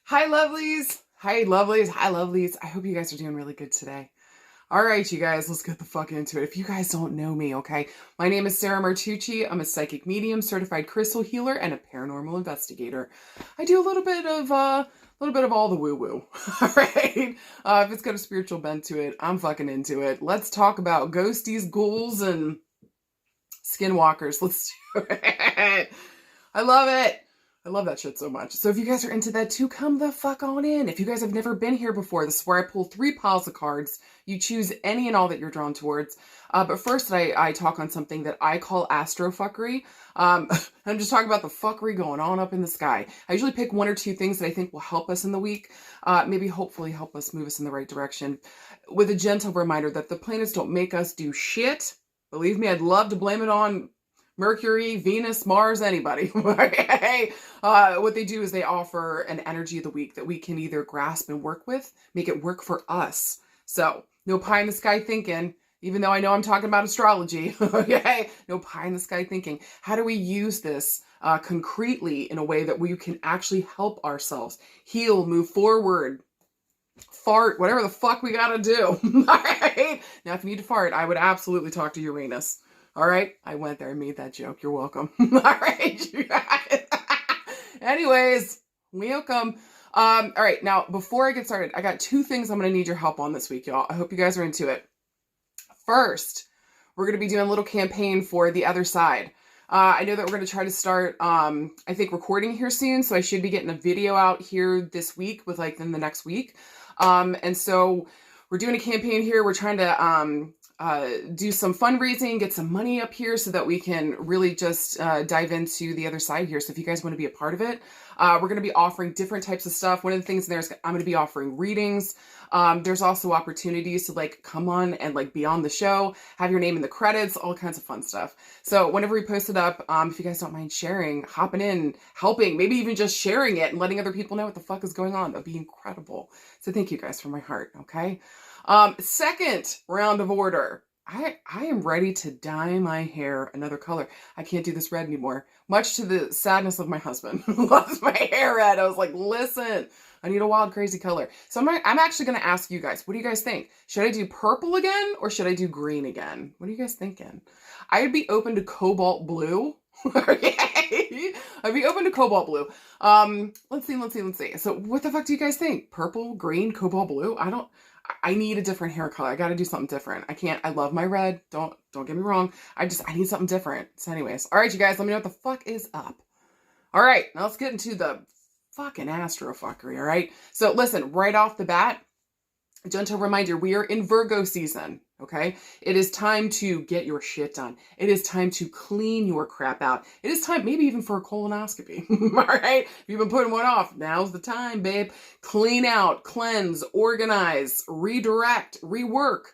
Hi, lovelies. Hi, lovelies. Hi, lovelies. I hope you guys are doing really good today. All right, you guys, let's get the fuck into it. If you guys don't know me, okay, my name is Sarah Martucci. I'm a psychic medium, certified crystal healer, and a paranormal investigator. I do a little bit of all the woo-woo. All right, if it's got a spiritual bent to it, I'm fucking into it. Let's talk about ghosties, ghouls, and skinwalkers. Let's do it. I love it. I love that shit so much. So if you guys are into that too, come the fuck on in. If you guys have never been here before, this is where I pull 3 piles of cards. You choose any and all that you're drawn towards. But first, I talk on something that I call astrofuckery. I'm just talking about the fuckery going on up in the sky. I usually pick 1 or 2 things that I think will help us in the week. Maybe hopefully help us move us in the right direction. With a gentle reminder that the planets don't make us do shit. Believe me, I'd love to blame it on Mercury, Venus, Mars, anybody. Okay? What they do is they offer an energy of the week that we can either grasp and work with, make it work for us. So, no pie in the sky thinking, even though I know I'm talking about astrology. Okay? No pie in the sky thinking. How do we use this concretely in a way that we can actually help ourselves heal, move forward, fart, whatever the fuck we gotta do. All right? Now, if you need to fart, I would absolutely talk to Uranus. All right, I went there and made that joke. You're welcome. All right, you guys. Anyways, welcome. All right, now before I get started, I got 2 things I'm gonna need your help on this week, y'all. I hope you guys are into it. First, we're gonna be doing a little campaign for the other side. I know that we're gonna try to start, I think, recording here soon, so I should be getting a video out here this week with like in the next week. And so we're doing a campaign here. We're trying to do some fundraising, get some money up here so that we can really just dive into the other side here. So if you guys want to be a part of it, we're going to be offering different types of stuff. One of the things in there is I'm going to be offering readings. There's also opportunities to like come on and like be on the show, have your name in the credits, all kinds of fun stuff. So whenever we post it up, if you guys don't mind sharing, hopping in, helping, maybe even just sharing it and letting other people know what the fuck is going on, that'd be incredible. So thank you guys from my heart. Okay. Second round of order. I am ready to dye my hair another color. I can't do this red anymore, much to the sadness of my husband who loves my hair red. I was like, listen, I need a wild, crazy color. So I'm actually going to ask you guys, what do you guys think? Should I do purple again or should I do green again? What are you guys thinking? I'd be open to cobalt blue. Okay. I'd be open to cobalt blue. Let's see. So what the fuck do you guys think? Purple, green, cobalt blue? I need a different hair color. I got to do something different. I love my red. Don't get me wrong. I need something different. So anyways, all right, you guys, let me know what the fuck is up. All right, now let's get into the fucking astrofuckery, all right? So listen, right off the bat, a gentle reminder, we are in Virgo season, okay? It is time to get your shit done. It is time to clean your crap out. It is time maybe even for a colonoscopy, all right? If you've been putting one off, now's the time, babe. Clean out, cleanse, organize, redirect, rework.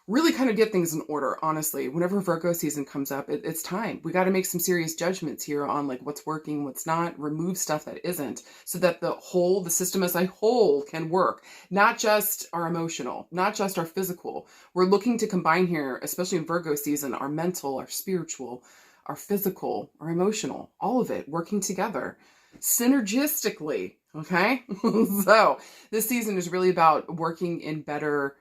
Really kind of get things in order, honestly. Whenever Virgo season comes up, it's time. We got to make some serious judgments here on like what's working, what's not, remove stuff that isn't, so that the system as a whole can work. Not just our emotional, not just our physical. We're looking to combine here, especially in Virgo season, our mental, our spiritual, our physical, our emotional, all of it working together synergistically, okay? So this season is really about working in better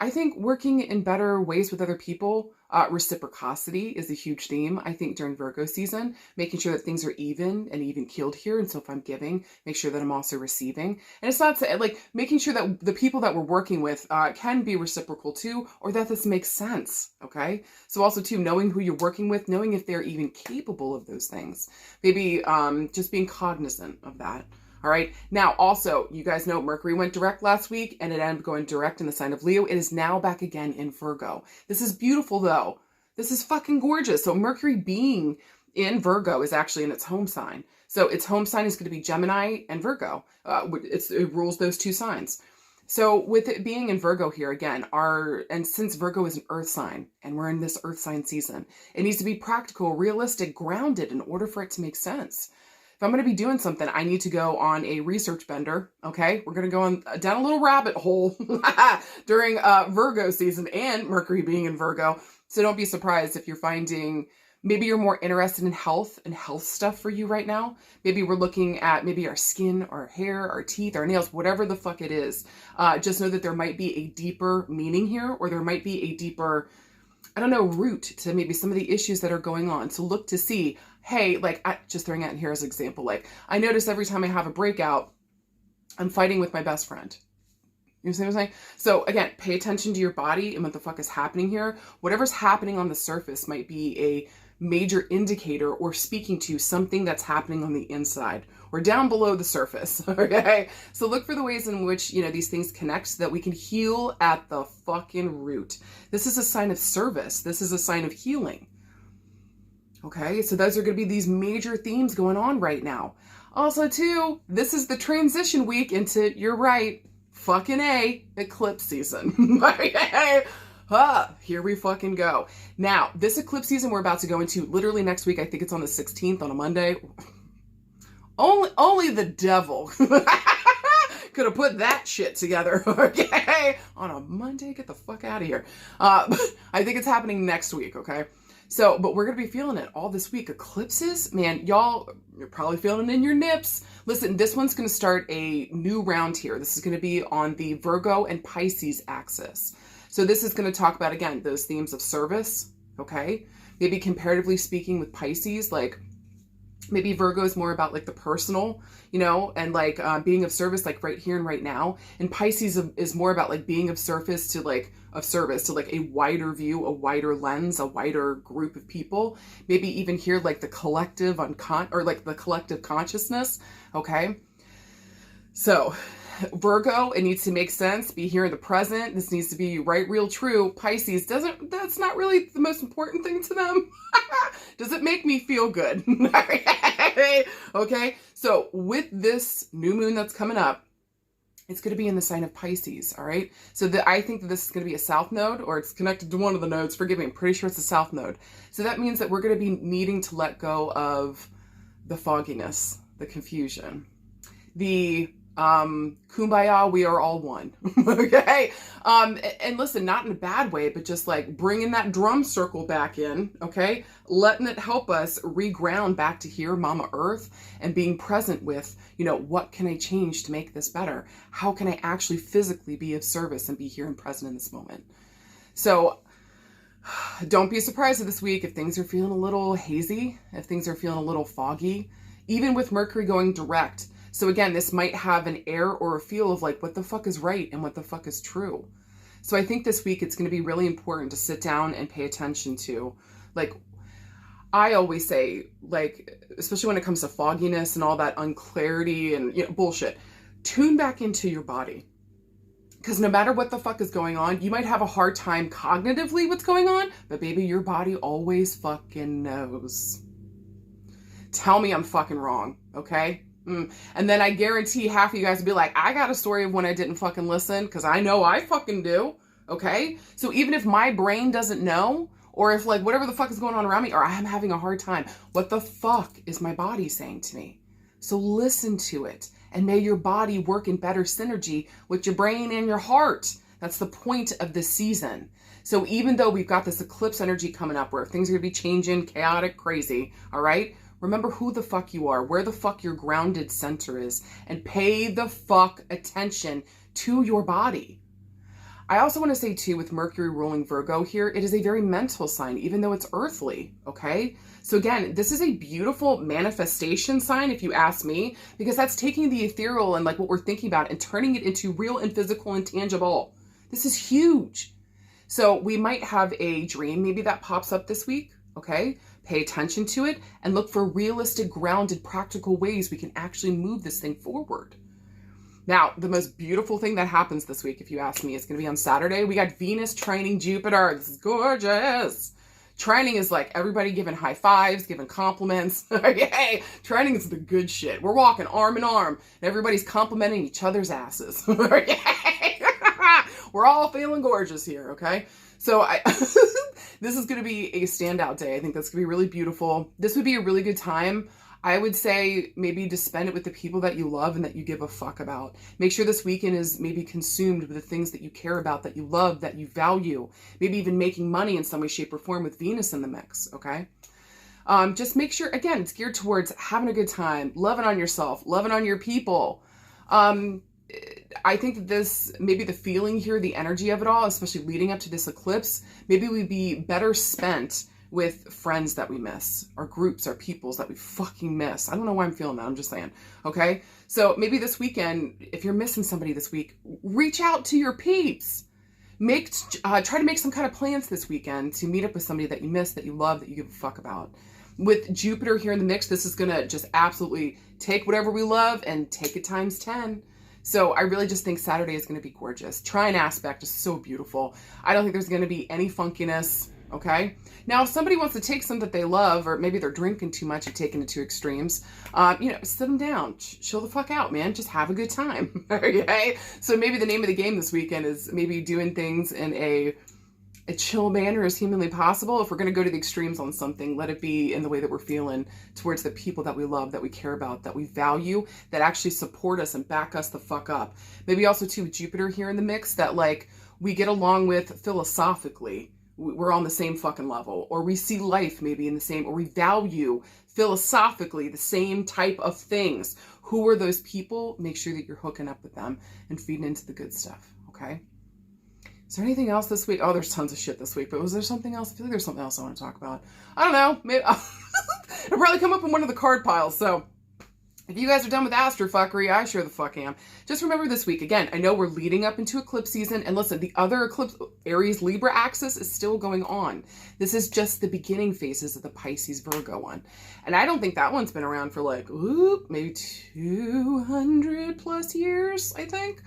ways with other people. Reciprocity is a huge theme, I think, during Virgo season, making sure that things are even and even keeled here. And so if I'm giving, make sure that I'm also receiving. And it's not like making sure that the people that we're working with can be reciprocal too, or that this makes sense. Okay. So also too, knowing who you're working with, knowing if they're even capable of those things, maybe just being cognizant of that. All right. Now, also, you guys know Mercury went direct last week and it ended up going direct in the sign of Leo. It is now back again in Virgo. This is beautiful, though. This is fucking gorgeous. So Mercury being in Virgo is actually in its home sign. So its home sign is going to be Gemini and Virgo. It rules those 2 signs. So with it being in Virgo here again, and since Virgo is an earth sign and we're in this earth sign season, it needs to be practical, realistic, grounded in order for it to make sense. If I'm going to be doing something, I need to go on a research bender, okay? We're going to go down a little rabbit hole during Virgo season and Mercury being in Virgo. So don't be surprised if you're finding Maybe you're more interested in health and health stuff for you right now. Maybe we're looking at maybe our skin, our hair, our teeth, our nails, whatever the fuck it is. Just know that there might be a deeper meaning here, or there might be a deeper, I don't know, root to maybe some of the issues that are going on. So look to see, hey, like, just throwing out here as an example, like, I notice every time I have a breakout, I'm fighting with my best friend. You see what I'm saying? So again, pay attention to your body and what the fuck is happening here. Whatever's happening on the surface might be a major indicator or speaking to something that's happening on the inside or down below the surface. Okay. So look for the ways in which, you know, these things connect so that we can heal at the fucking root. This is a sign of service. This is a sign of healing. Okay. So those are going to be these major themes going on right now. Also too, this is the transition week into, you're right, fucking eclipse season. Okay. Here we fucking go. Now, this eclipse season we're about to go into literally next week. I think it's on the 16th on a Monday. Only the devil could have put that shit together. Okay. On a Monday, get the fuck out of here. I think it's happening next week. Okay. So, but we're going to be feeling it all this week. Eclipses, man, y'all, you're probably feeling it in your nips. Listen, this one's going to start a new round here. This is going to be on the Virgo and Pisces axis. So this is going to talk about, again, those themes of service, okay? Maybe comparatively speaking with Pisces, like maybe Virgo is more about like the personal, you know, and like being of service, like right here and right now. And Pisces is more about like being of service to like a wider view, a wider lens, a wider group of people. Maybe even here like the collective the collective consciousness. Okay. So Virgo, it needs to make sense, be here in the present. This needs to be right, real, true. Pisces that's not really the most important thing to them. Does it make me feel good? Okay. So with this new moon that's coming up, it's going to be in the sign of Pisces. All right. So I think that this is going to be a south node, or it's connected to one of the nodes. Forgive me. I'm pretty sure it's a south node. So that means that we're going to be needing to let go of the fogginess, the confusion, the kumbaya, we are all one. Okay. And listen, not in a bad way, but just like bringing that drum circle back in. Okay. Letting it help us reground back to here, Mama Earth, and being present with, you know, what can I change to make this better? How can I actually physically be of service and be here and present in this moment? So don't be surprised this week if things are feeling a little hazy, if things are feeling a little foggy, even with Mercury going direct. So again, this might have an air or a feel of like, what the fuck is right and what the fuck is true. So I think this week it's going to be really important to sit down and pay attention to, like, I always say, like, especially when it comes to fogginess and all that unclarity and, you know, bullshit, tune back into your body. Because no matter what the fuck is going on, you might have a hard time cognitively what's going on, but baby, your body always fucking knows. Tell me I'm fucking wrong, okay? And then I guarantee half of you guys will be like, I got a story of when I didn't fucking listen, because I know I fucking do, okay? So even if my brain doesn't know, or if like whatever the fuck is going on around me, or I'm having a hard time, what the fuck is my body saying to me? So listen to it, and may your body work in better synergy with your brain and your heart. That's the point of this season. So even though we've got this eclipse energy coming up where things are going to be changing, chaotic, crazy, all right? Remember who the fuck you are, where the fuck your grounded center is, and pay the fuck attention to your body. I also want to say too, with Mercury ruling Virgo here, it is a very mental sign, even though it's earthly, okay? So again, this is a beautiful manifestation sign, if you ask me, because that's taking the ethereal and like what we're thinking about and turning it into real and physical and tangible. This is huge. So we might have a dream, maybe that pops up this week, okay? Pay attention to it and look for realistic, grounded, practical ways we can actually move this thing forward. Now, the most beautiful thing that happens this week, if you ask me, is going to be on Saturday. We got Venus trining Jupiter. This is gorgeous. Trining is like everybody giving high fives, giving compliments. Okay, trining is the good shit. We're walking arm in arm and everybody's complimenting each other's asses. Okay? We're all feeling gorgeous here, okay? So this is going to be a standout day. I think that's going to be really beautiful. This would be a really good time. I would say maybe to spend it with the people that you love and that you give a fuck about. Make sure this weekend is maybe consumed with the things that you care about, that you love, that you value. Maybe even making money in some way, shape, or form with Venus in the mix, okay? Just make sure, again, it's geared towards having a good time, loving on yourself, loving on your people. I think that this, maybe the feeling here, the energy of it all, especially leading up to this eclipse, maybe we'd be better spent with friends that we miss, or groups, or peoples that we fucking miss. I don't know why I'm feeling that. I'm just saying. Okay. So maybe this weekend, if you're missing somebody this week, reach out to your peeps. Try to make some kind of plans this weekend to meet up with somebody that you miss, that you love, that you give a fuck about. With Jupiter here in the mix, this is going to just absolutely take whatever we love and take it times 10. So I really just think Saturday is going to be gorgeous. Trine aspect is so beautiful. I don't think there's going to be any funkiness. Okay. Now, if somebody wants to take some that they love, or maybe they're drinking too much and taking it to extremes, sit them down, chill the fuck out, man. Just have a good time. Okay. So maybe the name of the game this weekend is maybe doing things in a chill manner as humanly possible. If we're going to go to the extremes on something, let it be in the way that we're feeling towards the people that we love, that we care about, that we value, that actually support us and back us the fuck up. Maybe also too with Jupiter here in the mix, that like we get along with philosophically. We're on the same fucking level, or we see life maybe in the same, or we value philosophically the same type of things. Who are those people? Make sure that you're hooking up with them and feeding into the good stuff. Okay. Is there anything else this week? Oh, there's tons of shit this week, but was there something else? I feel like there's something else I want to talk about. I don't know. Maybe it'll probably come up in one of the card piles. So if you guys are done with Astrofuckery, I sure the fuck am. Just remember this week, again, I know we're leading up into eclipse season. And listen, the other eclipse, Aries Libra axis, is still going on. This is just the beginning phases of the Pisces Virgo one. And I don't think that one's been around for like, maybe 200 plus years, I think,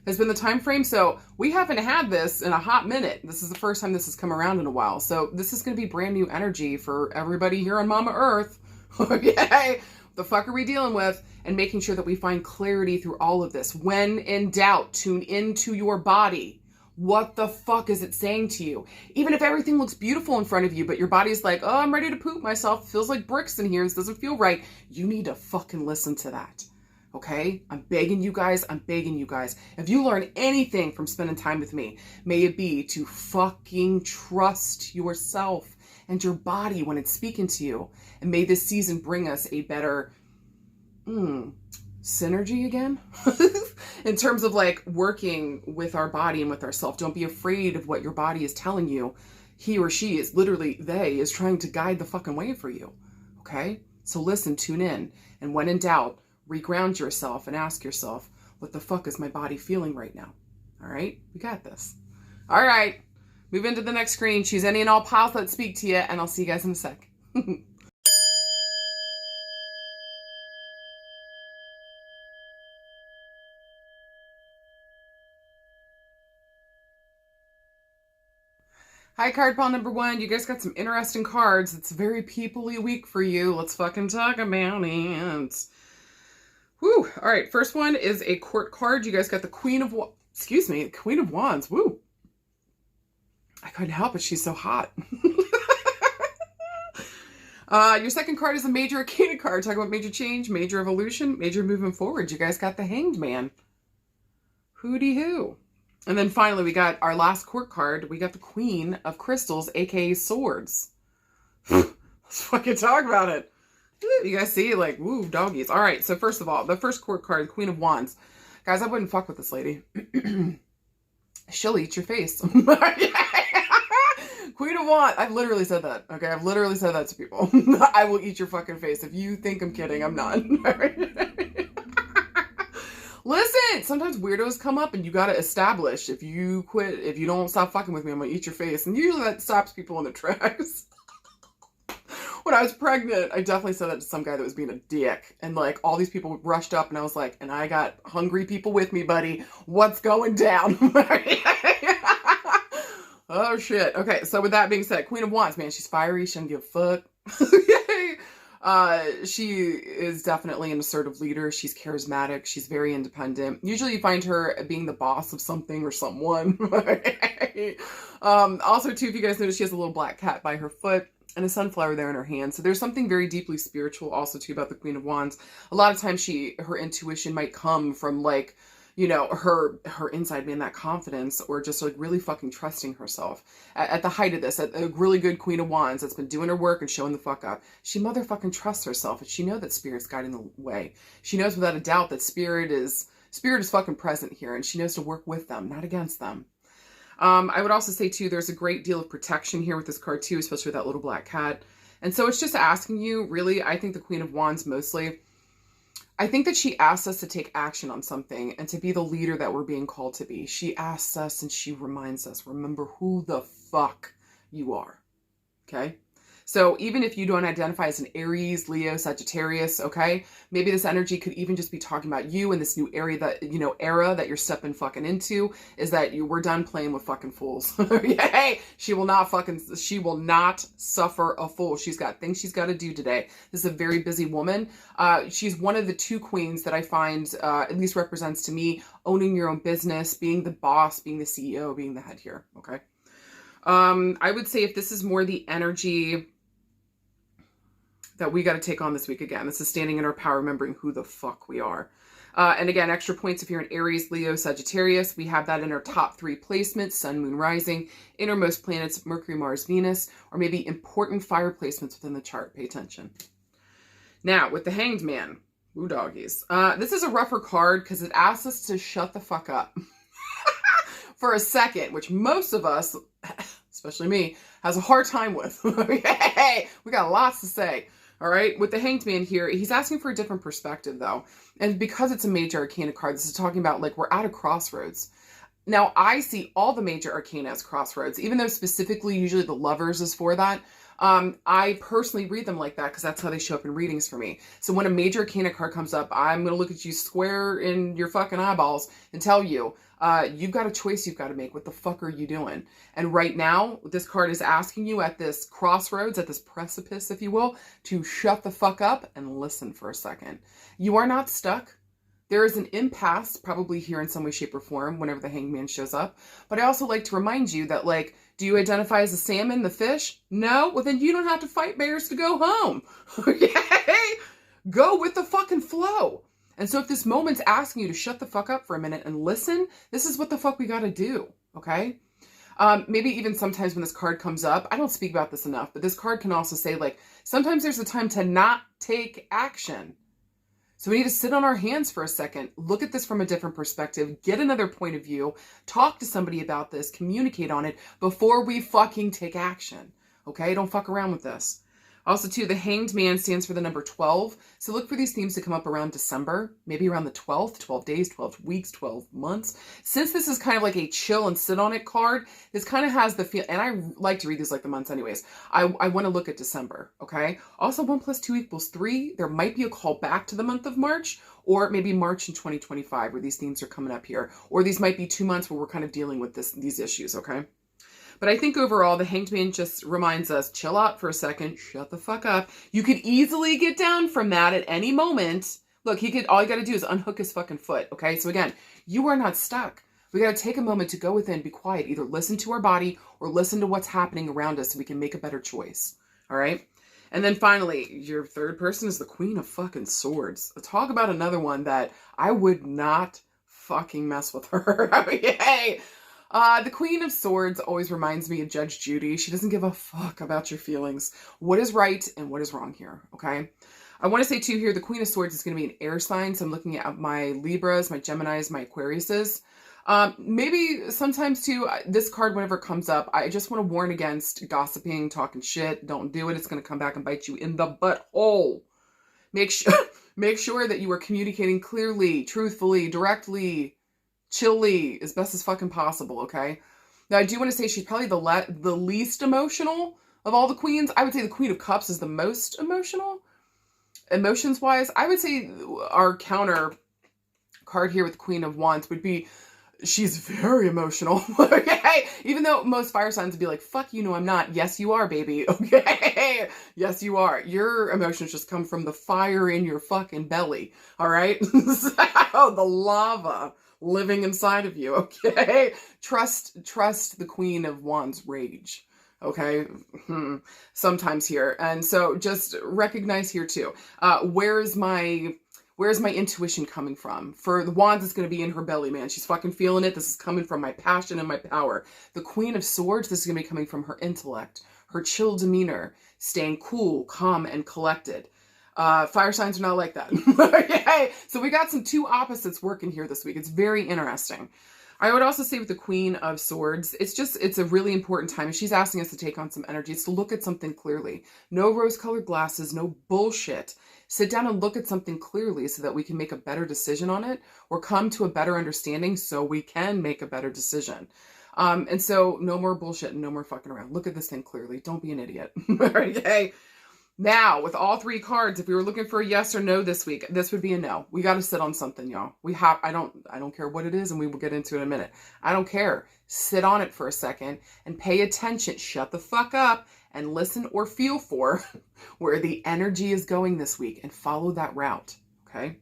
has been the time frame. So we haven't had this in a hot minute. This is the first time this has come around in a while. So this is going to be brand new energy for everybody here on Mama Earth. Okay. The fuck are we dealing with? And making sure that we find clarity through all of this. When in doubt, tune into your body. What the fuck is it saying to you? Even if everything looks beautiful in front of you, but your body's like, oh, I'm ready to poop myself. It feels like bricks in here. This doesn't feel right. You need to fucking listen to that. Okay? I'm begging you guys. I'm begging you guys. If you learn anything from spending time with me, may it be to fucking trust yourself and your body when it's speaking to you. And may this season bring us a better synergy again in terms of like working with our body and with ourselves. Don't be afraid of what your body is telling you. He or she is literally, they is trying to guide the fucking way for you. Okay? So listen, tune in. And when in doubt, reground yourself and ask yourself, what the fuck is my body feeling right now? All right? We got this. All right. Move into the next screen. Choose any and all piles that speak to you, and I'll see you guys in a sec. Hi, card pile number 1. You guys got some interesting cards. It's a very people-y week for you. Let's fucking talk about it. Woo. All right. First one is a court card. You guys got the Queen of Wands. Woo. I couldn't help it. She's so hot. Your second card is a major arcana card. Talk about major change, major evolution, major movement forward. You guys got the Hanged Man. Hooty hoo. And then finally, we got our last court card. We got the Queen of Crystals, aka Swords. Let's fucking talk about it. You guys see, like, woo, doggies. All right. So first of all, the first court card, Queen of Wands. Guys, I wouldn't fuck with this lady. She'll eat your face. Queen of Wands. I've literally said that. Okay, I've literally said that to people. I will eat your fucking face. If you think I'm kidding, I'm not. Listen, sometimes weirdos come up and you gotta establish, if you don't stop fucking with me, I'm gonna eat your face. And usually that stops people in their tracks. When I was pregnant, I definitely said that to some guy that was being a dick. And like all these people rushed up and I was like, and I got hungry people with me, buddy. What's going down? Oh shit. Okay, so with that being said, Queen of Wands, man, she's fiery. She doesn't give a fuck. She is definitely an assertive leader. She's charismatic. She's very independent. Usually you find her being the boss of something or someone. Also too, if you guys notice, she has a little black cat by her foot and a sunflower there in her hand. So there's something very deeply spiritual also too about the Queen of Wands. A lot of times her intuition might come from like, you know, her inside being that confidence, or just like really fucking trusting herself at the height of this, a really good Queen of Wands that's been doing her work and showing the fuck up. She motherfucking trusts herself, and she knows that spirit's guiding the way. She knows without a doubt that spirit is fucking present here, and she knows to work with them, not against them. I would also say too, there's a great deal of protection here with this card too, especially with that little black cat. And so it's just asking you, really, I think the Queen of Wands mostly, I think that she asks us to take action on something and to be the leader that we're being called to be. She asks us and she reminds us, remember who the fuck you are. Okay? So even if you don't identify as an Aries, Leo, Sagittarius, okay, maybe this energy could even just be talking about you in this new area that, you know, era that you're stepping fucking into, is that we're done playing with fucking fools. Yay! She will not suffer a fool. She's got things she's got to do today. This is a very busy woman. She's one of the two queens that I find, at least represents to me, owning your own business, being the boss, being the CEO, being the head here, okay? I would say if this is more the energy that we got to take on this week, again, this is standing in our power, remembering who the fuck we are. And again, extra points if you're an Aries, Leo, Sagittarius. We have that in our top 3 placements: Sun, Moon, Rising, innermost planets, Mercury, Mars, Venus, or maybe important fire placements within the chart. Pay attention. Now, with the Hanged Man, woo doggies. This is a rougher card because it asks us to shut the fuck up for a second, which most of us, especially me, has a hard time with. Hey, we got lots to say. All right, with the Hanged Man here, he's asking for a different perspective, though. And because it's a major arcana card, this is talking about, like, we're at a crossroads. Now, I see all the major arcana as crossroads, even though specifically usually the Lovers is for that. I personally read them like that because that's how they show up in readings for me. So when a major arcana card comes up, I'm going to look at you square in your fucking eyeballs and tell you, you've got a choice you've got to make. What the fuck are you doing? And right now, this card is asking you at this crossroads, at this precipice, if you will, to shut the fuck up and listen for a second. You are not stuck. There is an impasse probably here in some way, shape, or form whenever the Hanged Man shows up. But I also like to remind you that, like, do you identify as a salmon, the fish? No? Well, then you don't have to fight bears to go home. Okay? Go with the fucking flow. And so if this moment's asking you to shut the fuck up for a minute and listen, this is what the fuck we got to do. Okay? Maybe even sometimes when this card comes up, I don't speak about this enough, but this card can also say, like, sometimes there's a time to not take action. So we need to sit on our hands for a second, look at this from a different perspective, get another point of view, talk to somebody about this, communicate on it before we fucking take action. Okay? Don't fuck around with this. Also, too, the Hanged Man stands for the number 12. So look for these themes to come up around December, maybe around the 12th, 12 days, 12 weeks, 12 months. Since this is kind of like a chill and sit on it card, this kind of has the feel, and I like to read these like the months anyways. I want to look at December, okay? Also, 1 + 2 = 3. There might be a call back to the month of March, or maybe March in 2025 where these themes are coming up here. Or these might be 2 months where we're kind of dealing with these issues, okay? But I think overall, the Hanged Man just reminds us, chill out for a second, shut the fuck up. You could easily get down from that at any moment. Look, all you got to do is unhook his fucking foot, okay? So again, you are not stuck. We got to take a moment to go within, be quiet, either listen to our body or listen to what's happening around us so we can make a better choice, all right? And then finally, your third person is the Queen of fucking Swords. Talk about another one that I would not fucking mess with her. Yay! The Queen of Swords always reminds me of Judge Judy. She doesn't give a fuck about your feelings. What is right and what is wrong here, okay? I want to say, too, here, the Queen of Swords is going to be an air sign. So I'm looking at my Libras, my Geminis, my Aquariuses. Maybe sometimes, too, this card, whenever it comes up, I just want to warn against gossiping, talking shit. Don't do it. It's going to come back and bite you in the butthole. Make sure that you are communicating clearly, truthfully, directly, chilly, as best as fucking possible, okay? Now, I do want to say she's probably the least emotional of all the queens. I would say the Queen of Cups is the most emotional, emotions-wise. I would say our counter card here with the Queen of Wands would be, she's very emotional, okay? Even though most fire signs would be like, fuck you, no, I'm not. Yes, you are, baby, okay? Yes, you are. Your emotions just come from the fire in your fucking belly, all right? So, the lava living inside of you, okay? Trust the Queen of Wands rage, okay? Sometimes here. And so just recognize here too, where is my Where's my intuition coming from? For the Wands, it's going to be in her belly, man. She's fucking feeling it. This is coming from my passion and my power. The Queen of Swords, this is going to be coming from her intellect, her chill demeanor, staying cool, calm, and collected. Fire signs are not like that. Okay, so we got some two opposites working here this week. It's very interesting. I would also say with the Queen of Swords, it's a really important time. And she's asking us to take on some energy. It's to look at something clearly. No rose-colored glasses, no bullshit. Sit down and look at something clearly so that we can make a better decision on it or come to a better understanding so we can make a better decision. And so no more bullshit and no more fucking around. Look at this thing clearly. Don't be an idiot. Okay. Now, with all three cards, if we were looking for a yes or no this week, this would be a no. We got to sit on something, y'all. I don't care what it is, and we will get into it in a minute. I don't care. Sit on it for a second and pay attention. Shut the fuck up and listen or feel for where the energy is going this week and follow that route, okay?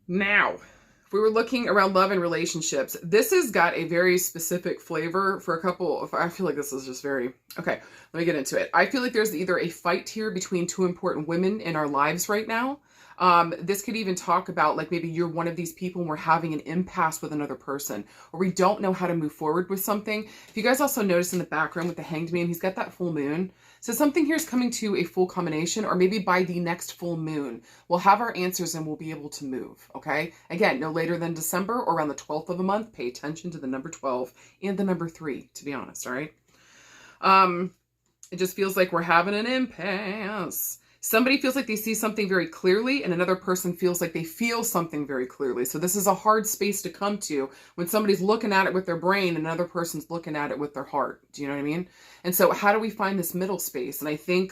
Now, if we were looking around love and relationships, this has got a very specific flavor for a couple. I feel like this is just very, okay, let me get into it. I feel like there's either a fight here between two important women in our lives right now. This could even talk about like maybe you're one of these people and we're having an impasse with another person, or we don't know how to move forward with something. If you guys also notice in the background with the Hanged Man, he's got that full moon. So something here is coming to a full combination, or maybe by the next full moon, we'll have our answers and we'll be able to move, okay? Again, no later than December or around the 12th of a month. Pay attention to the number 12 and the number 3, to be honest, all right? It just feels like we're having an impasse. Somebody feels like they see something very clearly and another person feels like they feel something very clearly. So this is a hard space to come to when somebody's looking at it with their brain and another person's looking at it with their heart. Do you know what I mean? And so how do we find this middle space? And I think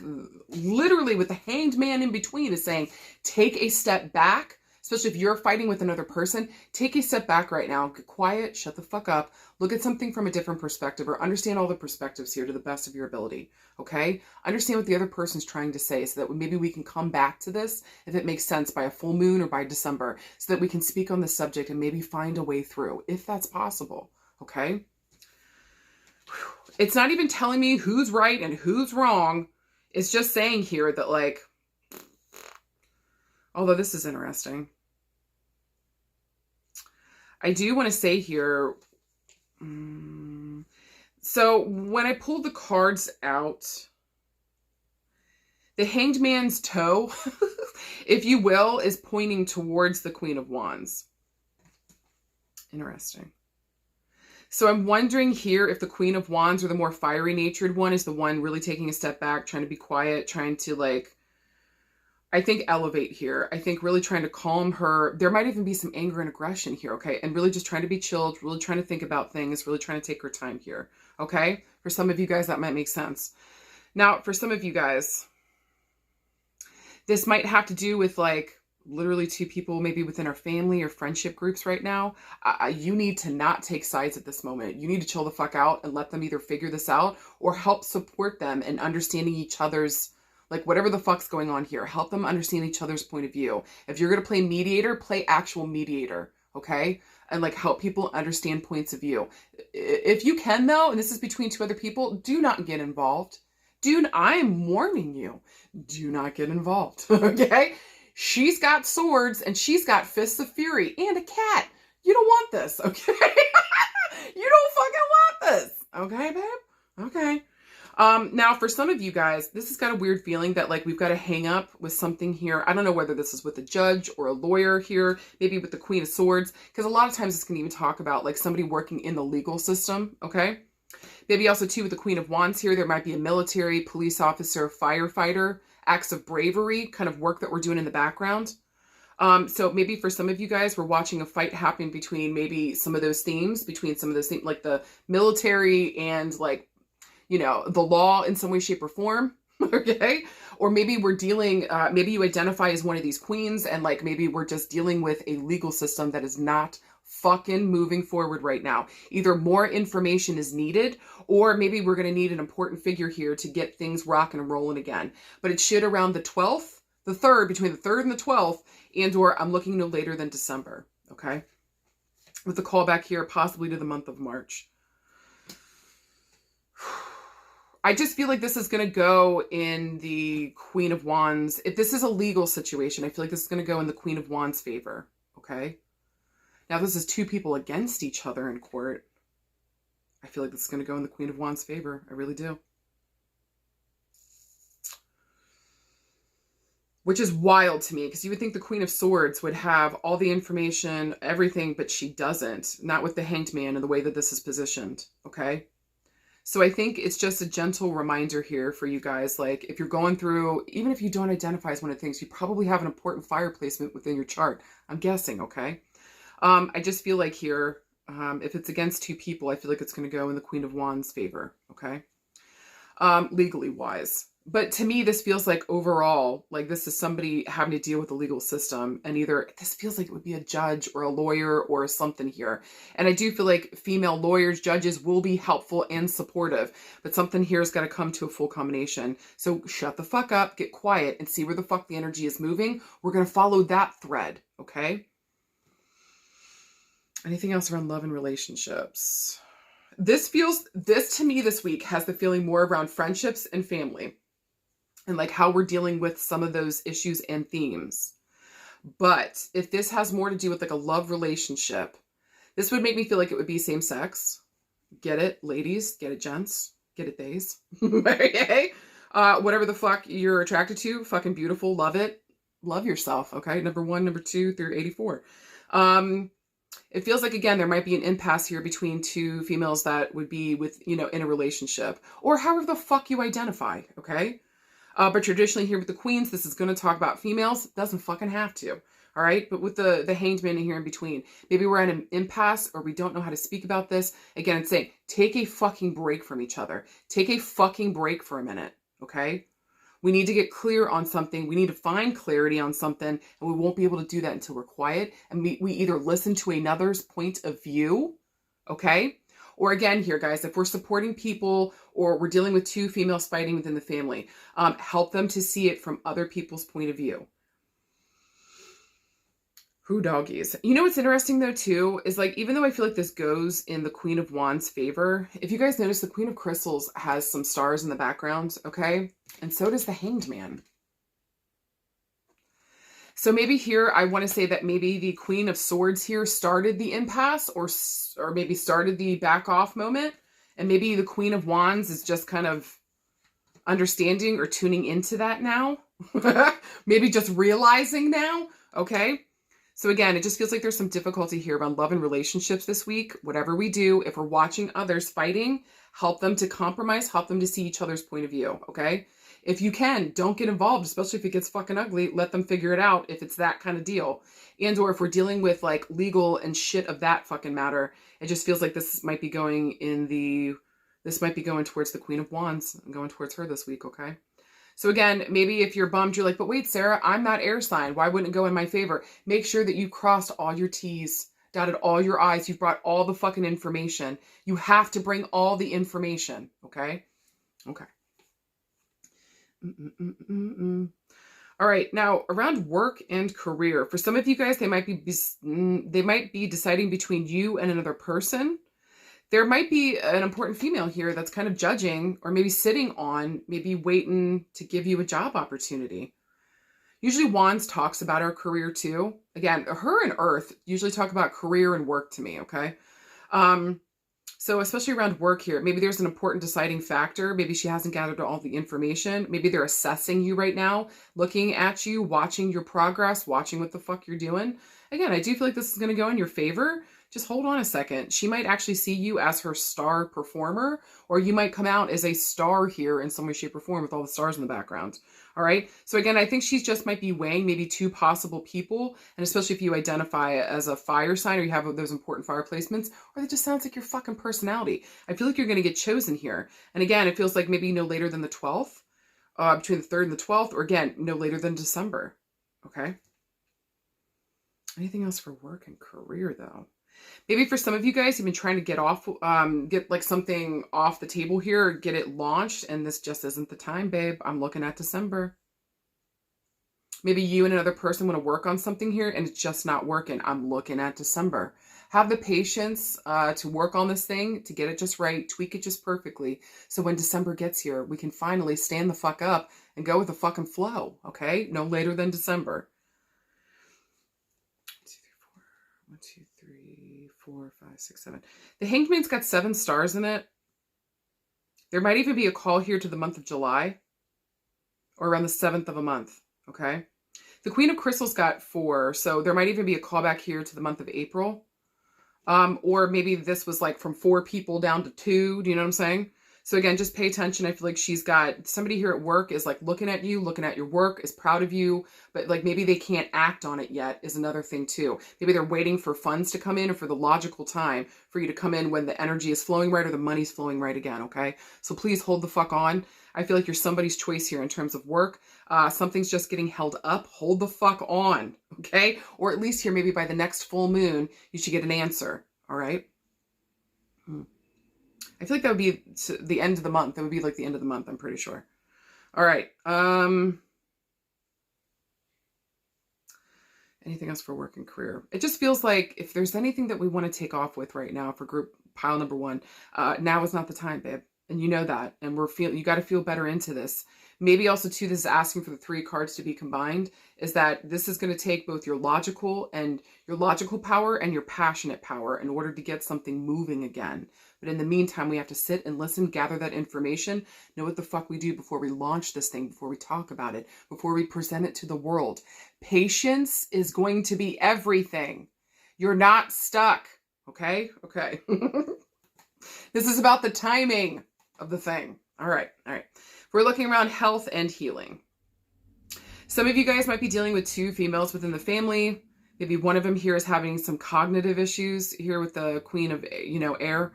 literally with the Hanged Man in between is saying, take a step back, especially if you're fighting with another person, take a step back right now, get quiet, shut the fuck up, look at something from a different perspective, or understand all the perspectives here to the best of your ability, okay? Understand what the other person's trying to say so that maybe we can come back to this, if it makes sense, by a full moon or by December, so that we can speak on the subject and maybe find a way through, if that's possible, okay? It's not even telling me who's right and who's wrong. It's just saying here that, like, although this is interesting, I do want to say here, so when I pulled the cards out, the Hanged Man's toe, if you will, is pointing towards the Queen of Wands. Interesting. So I'm wondering here if the Queen of Wands, or the more fiery natured one, is the one really taking a step back, trying to be quiet, trying to, like, I think elevate here. I think really trying to calm her. There might even be some anger and aggression here, okay? And really just trying to be chilled, really trying to think about things, really trying to take her time here, okay? For some of you guys, that might make sense. Now, for some of you guys, this might have to do with, like, literally two people maybe within our family or friendship groups right now. You need to not take sides at this moment. You need to chill the fuck out and let them either figure this out or help support them in understanding each other's, like, whatever the fuck's going on here. Help them understand each other's point of view. If you're going to play mediator, play actual mediator, okay? And, like, help people understand points of view. If you can, though, and this is between two other people, do not get involved. Dude, I'm warning you. Do not get involved, okay? She's got swords and she's got fists of fury and a cat. You don't want this, okay? You don't fucking want this, okay, babe? Okay. Now, for some of you guys, this has got a weird feeling that, like, we've got to hang up with something here. I don't know whether this is with a judge or a lawyer here, maybe with the Queen of Swords, because a lot of times this can even talk about, like, somebody working in the legal system, okay? Maybe also, too, with the Queen of Wands here, there might be a military, police officer, firefighter, acts of bravery kind of work that we're doing in the background. So maybe for some of you guys, we're watching a fight happen between maybe some of those themes, like the military and, like, you know, the law in some way, shape, or form, okay? Or maybe we're dealing, maybe you identify as one of these queens and, like, maybe we're just dealing with a legal system that is not fucking moving forward right now. Either more information is needed, or maybe we're going to need an important figure here to get things rocking and rolling again. But it should around the 12th, the 3rd, between the 3rd and the 12th, and or I'm looking no later than December, okay? With the callback here, possibly to the month of March. I just feel like this is going to go in the Queen of Wands. If this is a legal situation, I feel like this is going to go in the Queen of Wands' favor. Okay. Now, this is two people against each other in court. I feel like this is going to go in the Queen of Wands' favor. I really do. Which is wild to me, because you would think the Queen of Swords would have all the information, everything, but she doesn't. Not with the Hanged Man and the way that this is positioned, okay? So I think it's just a gentle reminder here for you guys, like, if you're going through, even if you don't identify as one of the things, you probably have an important fire placement within your chart. I'm guessing, okay? I just feel like here, if it's against two people, I feel like it's going to go in the Queen of Wands' favor, okay? Legally wise. But to me, this feels like overall, like this is somebody having to deal with the legal system, and either this feels like it would be a judge or a lawyer or something here. And I do feel like female lawyers, judges will be helpful and supportive, but something here has got to come to a full combination. So shut the fuck up, get quiet, and see where the fuck the energy is moving. We're going to follow that thread. Okay. Anything else around love and relationships? This to me this week has the feeling more around friendships and family, and like how we're dealing with some of those issues and themes. But if this has more to do with like a love relationship, this would make me feel like it would be same sex. Get it, ladies? Get it, gents? Get it, theys? Okay? Whatever the fuck you're attracted to, fucking beautiful, love it. Love yourself, okay? Number 1, number 2 through 84. It feels like, again, there might be an impasse here between two females that would be with, in a relationship, or however the fuck you identify, okay? But traditionally here with the queens, this is going to talk about females. Doesn't fucking have to. All right. But with the hanged man here in between, maybe we're at an impasse or we don't know how to speak about this. Again, it's saying take a fucking break from each other. Take a fucking break for a minute. Okay. We need to get clear on something. We need to find clarity on something, and we won't be able to do that until we're quiet. And we either listen to another's point of view. Okay. Or again here, guys, if we're supporting people or we're dealing with two females fighting within the family, help them to see it from other people's point of view. Who doggies? You know what's interesting though too is like, even though I feel like this goes in the Queen of Wands' favor, if you guys notice, the Queen of Crystals has some stars in the background, okay? And so does the Hanged Man. So maybe here, I want to say that maybe the Queen of Swords here started the impasse or maybe started the back off moment. And maybe the Queen of Wands is just kind of understanding or tuning into that now. Maybe just realizing now. Okay. So again, it just feels like there's some difficulty here around love and relationships this week. Whatever we do, if we're watching others fighting, help them to compromise, help them to see each other's point of view. Okay. If you can, don't get involved, especially if it gets fucking ugly. Let them figure it out if it's that kind of deal. And or if we're dealing with like legal and shit of that fucking matter, it just feels like this might be going towards the Queen of Wands. I'm going towards her this week, okay? So again, maybe if you're bummed, you're like, but wait, Sarah, I'm not air sign. Why wouldn't it go in my favor? Make sure that you crossed all your T's, dotted all your I's. You've brought all the fucking information. You have to bring all the information, okay? Okay. All right, now around work and career, for some of you guys, they might be deciding between you and another person. There might be an important female here that's kind of judging or maybe sitting on, maybe waiting to give you a job opportunity. Usually Wands talks about our career too. Again, her and Earth usually talk about career and work to me, okay? So especially around work here, maybe there's an important deciding factor. Maybe she hasn't gathered all the information. Maybe they're assessing you right now, looking at you, watching your progress, watching what the fuck you're doing. Again, I do feel like this is going to go in your favor. Just hold on a second. She might actually see you as her star performer, or you might come out as a star here in some way, shape, or form with all the stars in the background. All right. So again, I think she just might be weighing maybe two possible people. And especially if you identify as a fire sign or you have those important fire placements, or that just sounds like your fucking personality. I feel like you're going to get chosen here. And again, it feels like maybe no later than the 12th, between the 3rd and the 12th, or again, no later than December. Okay. Anything else for work and career though? Maybe for some of you guys, you've been trying to get like something off the table here, get it launched, and this just isn't the time, babe. I'm looking at December. Maybe you and another person want to work on something here, and it's just not working. I'm looking at December. have the patience to work on this thing, to get it just right, tweak it just perfectly. So when December gets here, we can finally stand the fuck up and go with the fucking flow, okay? No later than December. 1, 2, 3, 4, 5, 6, 7. The Hanged Man's got 7 stars in it. There might even be a call here to the month of July or around the 7th of a month, okay? The Queen of Crystals got 4, so there might even be a callback here to the month of April. Or maybe this was like from 4 people down to 2. Do you know what I'm saying? So again, just pay attention. I feel like she's got somebody here at work is like looking at you, looking at your work, is proud of you, but like maybe they can't act on it yet is another thing too. Maybe they're waiting for funds to come in or for the logical time for you to come in when the energy is flowing right or the money's flowing right again, okay? So please hold the fuck on. I feel like you're somebody's choice here in terms of work. Something's just getting held up. Hold the fuck on, okay? Or at least here maybe by the next full moon, you should get an answer, all right? I feel like that would be the end of the month. That would be like the end of the month, I'm pretty sure. All right. Anything else for work and career? It just feels like if there's anything that we want to take off with right now for group pile number 1, now is not the time, babe. And you know that. And you got to feel better into this. Maybe also too, this is asking for the 3 cards to be combined, is that this is going to take both your logical power and your passionate power in order to get something moving again. But in the meantime, we have to sit and listen, gather that information, know what the fuck we do before we launch this thing, before we talk about it, before we present it to the world. Patience is going to be everything. You're not stuck. Okay? Okay. This is about the timing of the thing. All right. All right. We're looking around health and healing. Some of you guys might be dealing with 2 females within the family. Maybe one of them here is having some cognitive issues here with the Queen of, air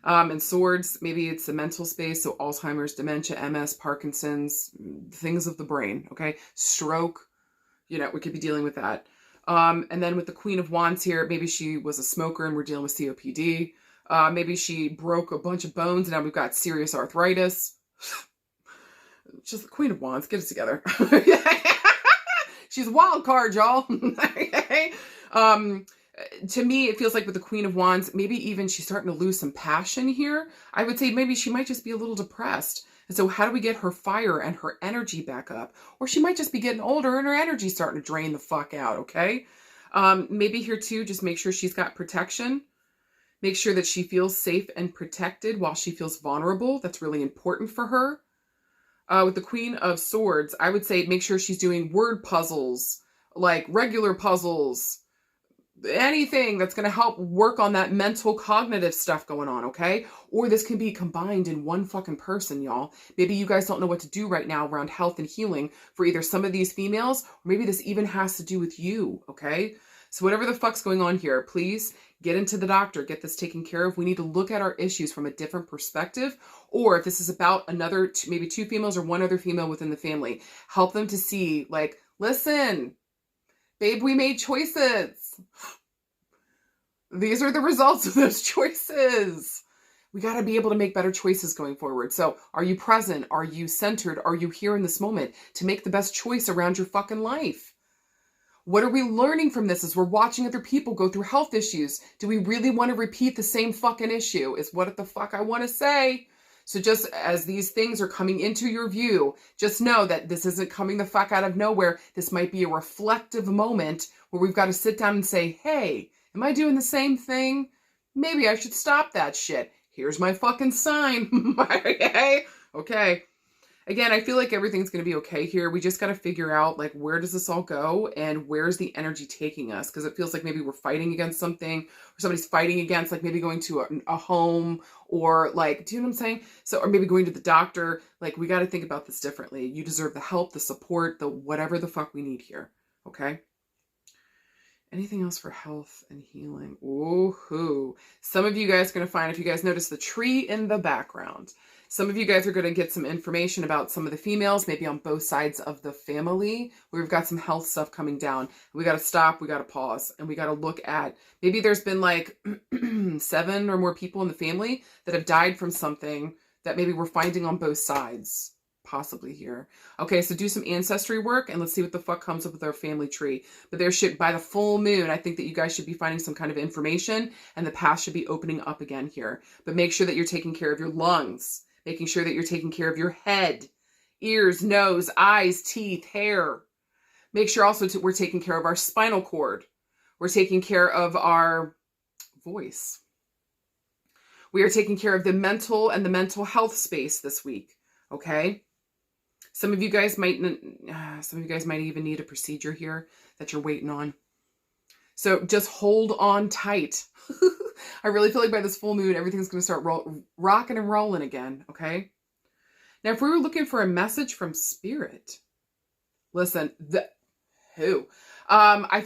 and swords. Maybe it's a mental space. So Alzheimer's, dementia, MS, Parkinson's, things of the brain. Okay. Stroke, we could be dealing with that. And then with the Queen of Wands here, maybe she was a smoker and we're dealing with COPD. Maybe she broke a bunch of bones and now we've got serious arthritis. Just the Queen of Wands. Get it together. She's a wild card, y'all. Okay. To me, it feels like with the Queen of Wands, maybe even she's starting to lose some passion here. I would say maybe she might just be a little depressed. And so how do we get her fire and her energy back up? Or she might just be getting older and her energy's starting to drain the fuck out, okay? Maybe here too, just make sure she's got protection. Make sure that she feels safe and protected while she feels vulnerable. That's really important for her. With the Queen of Swords, I would say make sure she's doing word puzzles, like regular puzzles, anything that's going to help work on that mental cognitive stuff going on, okay? Or this can be combined in one fucking person, y'all. Maybe you guys don't know what to do right now around health and healing for either some of these females, or maybe this even has to do with you, okay? So whatever the fuck's going on here, please get into the doctor, get this taken care of. We need to look at our issues from a different perspective. Or if this is about another, maybe 2 females or 1 other female within the family, help them to see, like, listen, babe, we made choices. These are the results of those choices. We got to be able to make better choices going forward. So are you present? Are you centered? Are you here in this moment to make the best choice around your fucking life? What are we learning from this as we're watching other people go through health issues? Do we really want to repeat the same fucking issue? Is what the fuck I want to say. So just as these things are coming into your view, just know that this isn't coming the fuck out of nowhere. This might be a reflective moment where we've got to sit down and say, hey, am I doing the same thing? Maybe I should stop that shit. Here's my fucking sign. Okay? Okay. Again, I feel like everything's going to be okay here. We just got to figure out, like, where does this all go and where's the energy taking us? Because it feels like maybe we're fighting against something or somebody's fighting against, like, maybe going to a home or, like, do you know what I'm saying? So, or maybe going to the doctor. Like, we got to think about this differently. You deserve the help, the support, the whatever the fuck we need here. Okay? Anything else for health and healing? Ooh-hoo. Some of you guys are going to find, if you guys notice the tree in the background, some of you guys are going to get some information about some of the females, maybe on both sides of the family, where we've got some health stuff coming down. We got to stop, we got to pause, and we got to look at, maybe there's been like 7 or more people in the family that have died from something that maybe we're finding on both sides. possibly here. Okay, so do some ancestry work and let's see what the fuck comes up with our family tree. But there should, by the full moon, I think that you guys should be finding some kind of information and the path should be opening up again here. But make sure that you're taking care of your lungs, making sure that you're taking care of your head, ears, nose, eyes, teeth, hair. Make sure also we're taking care of our spinal cord. We're taking care of our voice. We are taking care of the mental and the mental health space this week. Okay. Some of you guys might even need a procedure here that you're waiting on. So just hold on tight. I really feel like by this full moon, everything's going to start rocking and rolling again. Okay. Now, if we were looking for a message from spirit, listen, I feel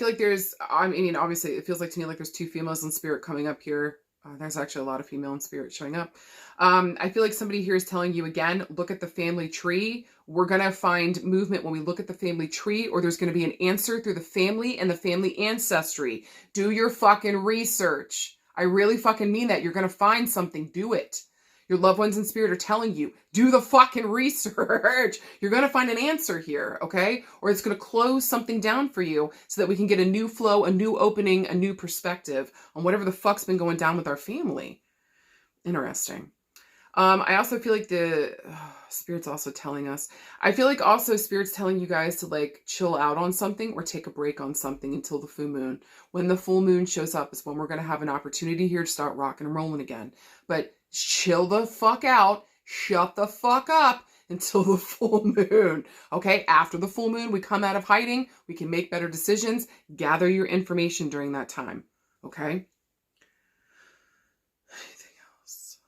like obviously it feels like to me like there's two females in spirit coming up here. There's actually a lot of female in spirit showing up. I feel like somebody here is telling you again, look at the family tree. We're going to find movement when we look at the family tree, or there's going to be an answer through the family and the family ancestry. Do your fucking research. I really fucking mean that. You're going to find something. Do it. Your loved ones in spirit are telling you, do the fucking research. You're going to find an answer here, okay? Or it's going to close something down for you so that we can get a new flow, a new opening, a new perspective on whatever the fuck's been going down with our family. Interesting. I also feel like the Spirit's also telling us, I feel like also Spirit's telling you guys to like chill out on something or take a break on something until the full moon. When the full moon shows up is when we're going to have an opportunity here to start rocking and rolling again. But chill the fuck out, shut the fuck up until the full moon. Okay, after the full moon, we come out of hiding, we can make better decisions, gather your information during that time. Okay? Anything else?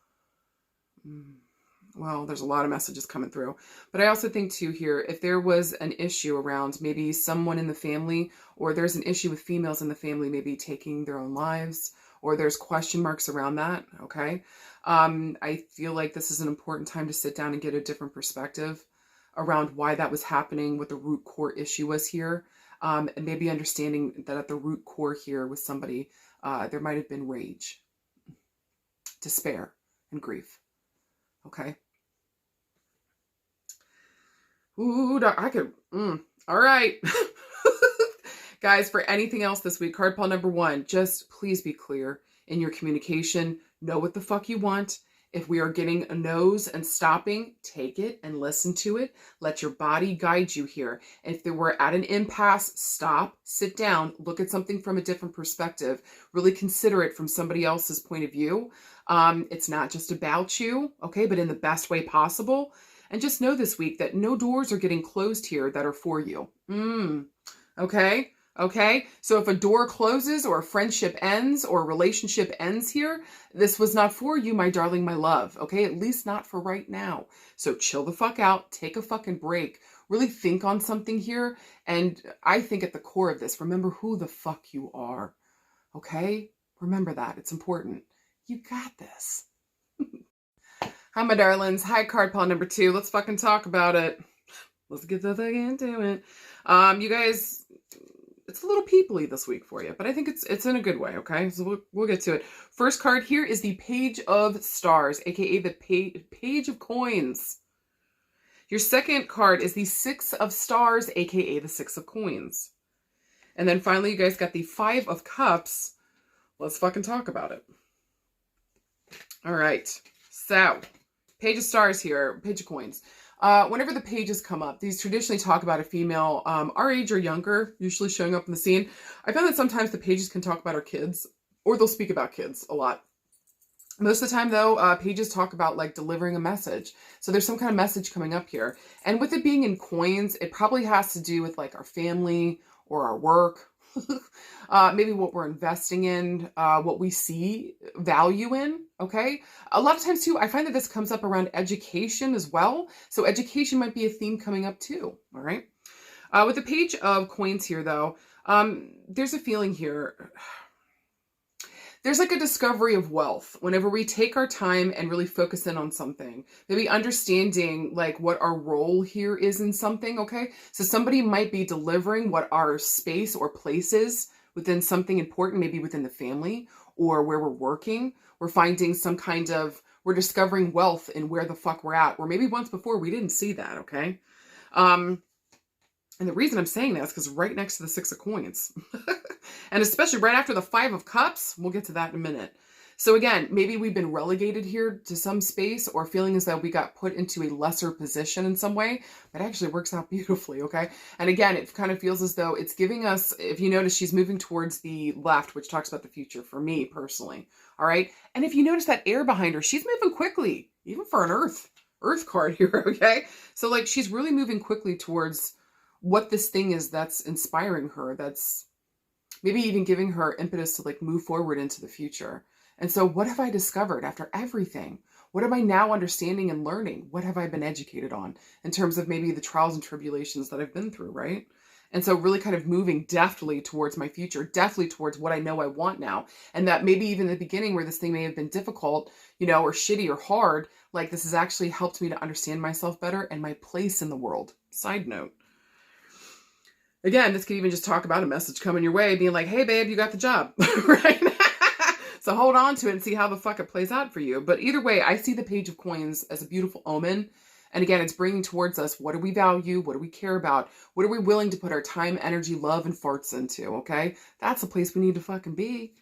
Well, there's a lot of messages coming through. But I also think too here, if there was an issue around maybe someone in the family, or there's an issue with females in the family maybe taking their own lives, or there's question marks around that, okay? I feel like this is an important time to sit down and get a different perspective around why that was happening, what the root core issue was here, and maybe understanding that at the root core here with somebody, there might have been rage, despair, and grief, okay? Ooh, all right. Guys, for anything else this week, card pile number 1, just please be clear in your communication. Know what the fuck you want. If we are getting a nose and stopping, take it and listen to it. Let your body guide you here. If we're at an impasse, stop, sit down, look at something from a different perspective. Really consider it from somebody else's point of view. It's not just about you, okay, but in the best way possible. And just know this week that no doors are getting closed here that are for you. Okay? Okay, so if a door closes or a friendship ends or a relationship ends here, this was not for you, my darling, my love. Okay, at least not for right now. So chill the fuck out, take a fucking break, really think on something here. And I think at the core of this, remember who the fuck you are. Okay, remember that. It's important. You got this. Hi, my darlings. Hi, card pile number 2. Let's fucking talk about it. Let's get the fuck into it. You guys, it's a little people-y this week for you, but I think it's in a good way, okay? So we'll get to it. First card here is the Page of Stars, aka the Page of Coins. Your second card is the 6 of Stars, aka the 6 of Coins. And then finally, you guys got the 5 of Cups. Let's fucking talk about it. All right. So, Page of Stars here, Page of Coins. Whenever the pages come up, these traditionally talk about a female our age or younger, usually showing up in the scene. I found that sometimes the pages can talk about our kids, or they'll speak about kids a lot. Most of the time, though, pages talk about like delivering a message. So there's some kind of message coming up here. And with it being in coins, it probably has to do with like our family or our work. Maybe what we're investing in, what we see value in, okay? A lot of times too, I find that this comes up around education as well. So education might be a theme coming up too, all right? With the Page of Coins here though, there's a feeling here. There's like a discovery of wealth whenever we take our time and really focus in on something. Maybe understanding like what our role here is in something, okay? So somebody might be delivering what our space or place is within something important, maybe within the family or where we're working. We're finding some kind of We're discovering wealth in where the fuck we're at. Or maybe once before we didn't see that, okay? And the reason I'm saying that is because right next to the Six of Coins, and especially right after the Five of Cups, we'll get to that in a minute. So again, maybe we've been relegated here to some space or feeling as though we got put into a lesser position in some way, but actually works out beautifully, okay? And again, it kind of feels as though it's giving us, if you notice, she's moving towards the left, which talks about the future for me personally, all right? And if you notice that air behind her, she's moving quickly, even for an Earth card here, okay? So like she's really moving quickly towards what this thing is that's inspiring her, that's maybe even giving her impetus to like move forward into the future. And so what have I discovered after everything? What am I now understanding and learning? What have I been educated on in terms of maybe the trials and tribulations that I've been through, right? And so really kind of moving deftly towards my future, deftly towards what I know I want now. And that maybe even in the beginning where this thing may have been difficult, you know, or shitty or hard, like this has actually helped me to understand myself better and my place in the world. Side note. Again, this could even just talk about a message coming your way, being like, hey, babe, you got the job, right? So hold on to it and see how the fuck it plays out for you. But either way, I see the Page of Coins as a beautiful omen. And again, it's bringing towards us, what do we value? What do we care about? What are we willing to put our time, energy, love, and farts into, okay? That's the place we need to fucking be.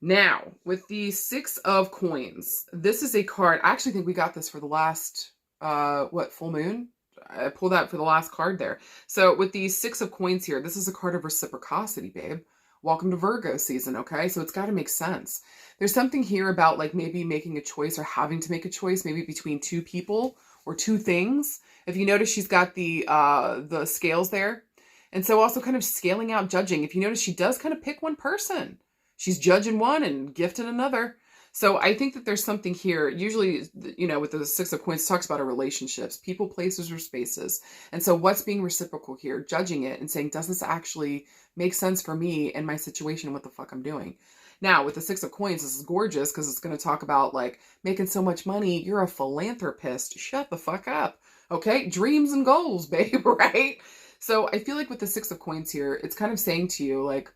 Now, with the Six of Coins, this is a card. I actually think we got this for the last, full moon? I pulled out for the last card there. So with the Six of Coins here, this is a card of reciprocity, babe. Welcome to Virgo season, okay? So it's got to make sense. There's something here about like maybe making a choice or having to make a choice, maybe between two people or two things. If you notice, she's got the scales there. And so also kind of scaling out judging. If you notice, she does kind of pick one person. She's judging one and gifting another. So I think that there's something here, usually, you know, with the Six of Coins, talks about our relationships, people, places, or spaces. And so what's being reciprocal here? Judging it and saying, does this actually make sense for me and my situation and what the fuck I'm doing? Now, with the Six of Coins, this is gorgeous because it's going to talk about, like, making so much money. You're a philanthropist. Shut the fuck up. Okay? Dreams and goals, babe, right? So I feel like with the Six of Coins here, it's kind of saying to you, like,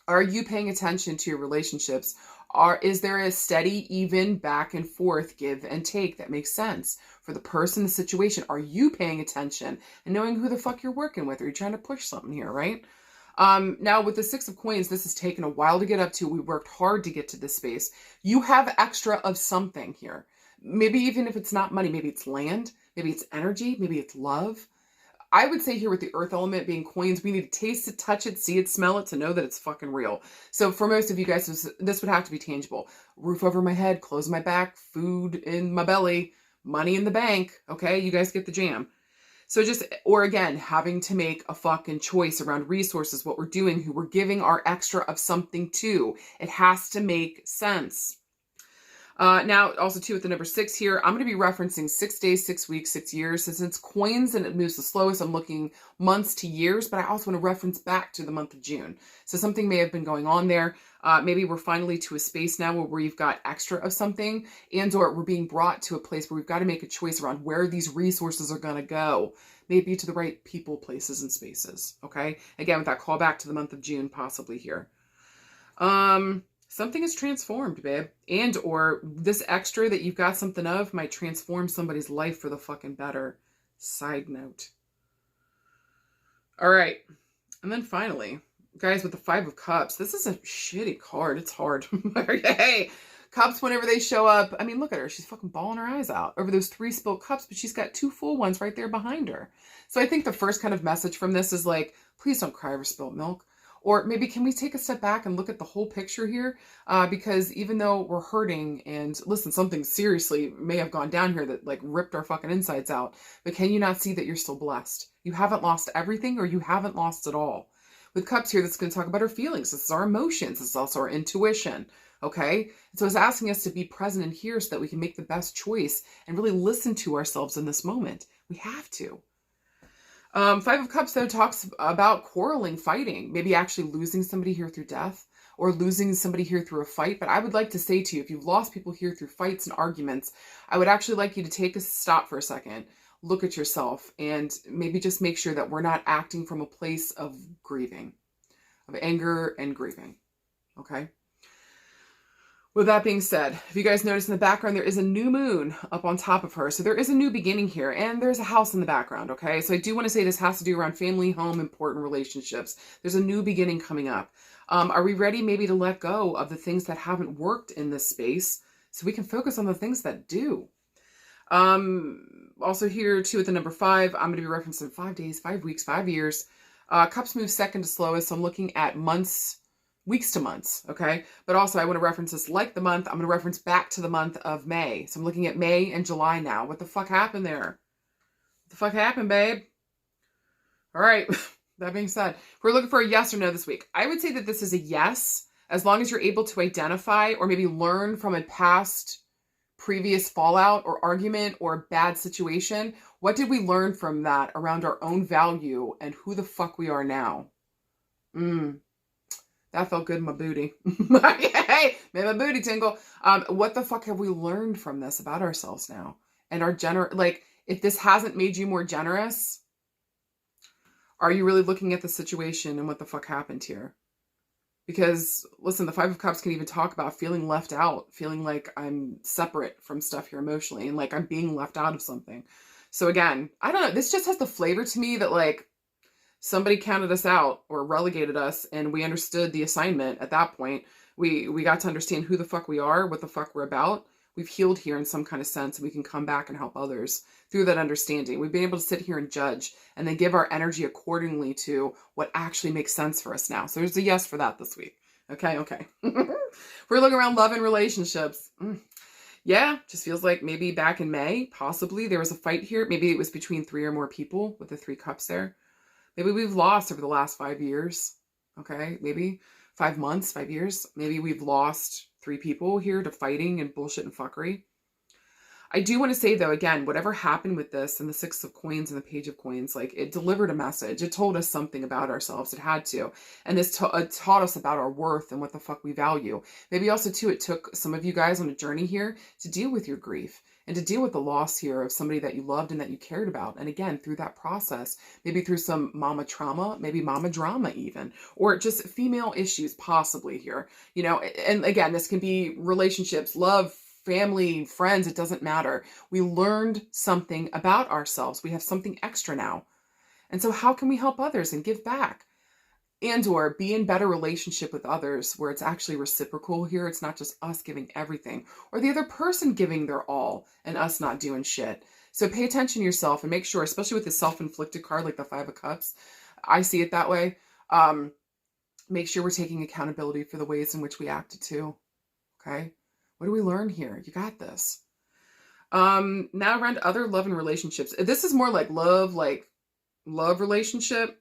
are you paying attention to your relationships? Is there a steady, even back and forth, give and take that makes sense for the person, the situation? Are you paying attention and knowing who the fuck you're working with? Are you trying to push something here, right? Now with the Six of Coins, this has taken a while to get up to. We worked hard to get to this space. You have extra of something here. Maybe even if it's not money, maybe it's land, maybe it's energy, maybe it's love. I would say here with the earth element being coins, we need to taste it, touch it, see it, smell it to know that it's fucking real. So for most of you guys, this would have to be tangible. Roof over my head, clothes on my back, food in my belly, money in the bank. Okay, you guys get the jam. So just, or again, having to make a fucking choice around resources, what we're doing, who we're giving our extra of something to. It has to make sense. Now, also too, with the number 6 here, I'm going to be referencing 6 days, 6 weeks, 6 years. Since it's coins and it moves the slowest, I'm looking months to years, but I also want to reference back to the month of June. So something may have been going on there. Maybe we're finally to a space now where we've got extra of something, and or we're being brought to a place where we've got to make a choice around where these resources are going to go. Maybe to the right people, places, and spaces. Okay? Again, with that call back to the month of June, possibly here. Something is transformed, babe. And or this extra that you've got something of might transform somebody's life for the fucking better. Side note. All right. And then finally, guys, with the Five of Cups, this is a shitty card. It's hard. Hey, Cups, whenever they show up, I mean, look at her. She's fucking bawling her eyes out over those 3 spilled cups, but she's got 2 full ones right there behind her. So I think the first kind of message from this is like, please don't cry over spilled milk. Or maybe can we take a step back and look at the whole picture here? Because even though we're hurting and listen, something seriously may have gone down here that like ripped our fucking insides out, but can you not see that you're still blessed? You haven't lost everything or you haven't lost it all. With Cups here, that's going to talk about our feelings. This is our emotions. This is also our intuition. Okay? And so it's asking us to be present and here so that we can make the best choice and really listen to ourselves in this moment. We have to. Five of Cups, though, talks about quarreling, fighting, maybe actually losing somebody here through death or losing somebody here through a fight. But I would like to say to you, if you've lost people here through fights and arguments, I would actually like you to take a stop for a second, look at yourself, and maybe just make sure that we're not acting from a place of grieving, of anger and grieving. Okay? With that being said, if you guys notice in the background, there is a new moon up on top of her. So there is a new beginning here, and there's a house in the background, okay? So I do want to say this has to do around family, home, important relationships. There's a new beginning coming up. Are we ready maybe to let go of the things that haven't worked in this space so we can focus on the things that do? Also here too at the number 5, I'm going to be referencing 5 days, 5 weeks, 5 years. Cups move second to slowest, so I'm looking at months, weeks to months, okay? But also I want to reference this like the month. I'm going to reference back to the month of May. So I'm looking at May and July now. What the fuck happened there? What the fuck happened, babe? All right. That being said, we're looking for a yes or no this week. I would say that this is a yes, as long as you're able to identify or maybe learn from a past previous fallout or argument or bad situation. What did we learn from that around our own value and who the fuck we are now? That felt good in my booty. Hey, made my booty tingle. What the fuck have we learned from this about ourselves now? And our like, if this hasn't made you more generous, are you really looking at the situation and what the fuck happened here? Because, listen, the 5 of Cups can even talk about feeling left out, feeling like I'm separate from stuff here emotionally and like I'm being left out of something. So again, I don't know. This just has the flavor to me that like somebody counted us out or relegated us and we understood the assignment at that point. We got to understand who the fuck we are, what the fuck we're about. We've healed here in some kind of sense and we can come back and help others through that understanding. We've been able to sit here and judge and then give our energy accordingly to what actually makes sense for us now. So there's a yes for that this week. Okay. We're looking around love and relationships. Yeah, just feels like maybe back in May, possibly there was a fight here. Maybe it was between 3 or more people with the 3 cups there. Maybe we've lost over the last 5 years. Okay, maybe 5 months, 5 years. Maybe we've lost 3 people here to fighting and bullshit and fuckery. I do want to say though, again, whatever happened with this and the 6 of Coins and the Page of Coins, like it delivered a message. It told us something about ourselves. It had to. And this taught us about our worth and what the fuck we value. Maybe also too, it took some of you guys on a journey here to deal with your grief and to deal with the loss here of somebody that you loved and that you cared about. And again, through that process, maybe through some mama trauma, maybe mama drama even, or just female issues possibly here, you know, and again, this can be relationships, love, family, friends, it doesn't matter. We learned something about ourselves. We have something extra now. And so how can we help others and give back? And or be in better relationship with others where it's actually reciprocal here. It's not just us giving everything or the other person giving their all and us not doing shit. So pay attention to yourself and make sure, especially with the self-inflicted card like the 5 of Cups, I see it that way. Make sure we're taking accountability for the ways in which we acted too. Okay? What do we learn here? You got this. Now around other love and relationships. This is more like love relationship.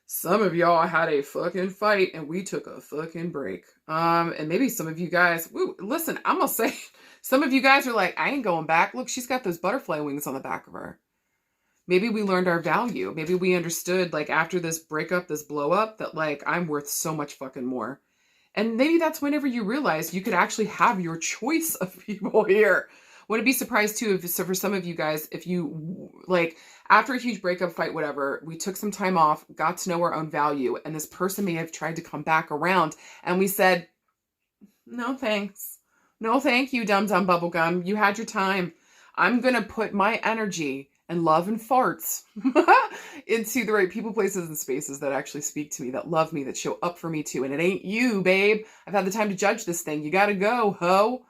Some of y'all had a fucking fight and we took a fucking break. And maybe some of you guys, listen, I'm gonna say, some of you guys are like, I ain't going back. Look, she's got those butterfly wings on the back of her. Maybe we learned our value. Maybe we understood like after this breakup, this blow up, that like I'm worth so much fucking more. And maybe that's whenever you realize you could actually have your choice of people here. Wouldn't be surprised too if, so for some of you guys, if you like after a huge breakup fight, whatever, we took some time off, got to know our own value, and this person may have tried to come back around, and we said, no thanks. No thank you, dum dum bubblegum. You had your time. I'm gonna put my energy and love and farts into the right people, places, and spaces that actually speak to me, that love me, that show up for me too. And it ain't you, babe. I've had the time to judge this thing. You gotta go, ho.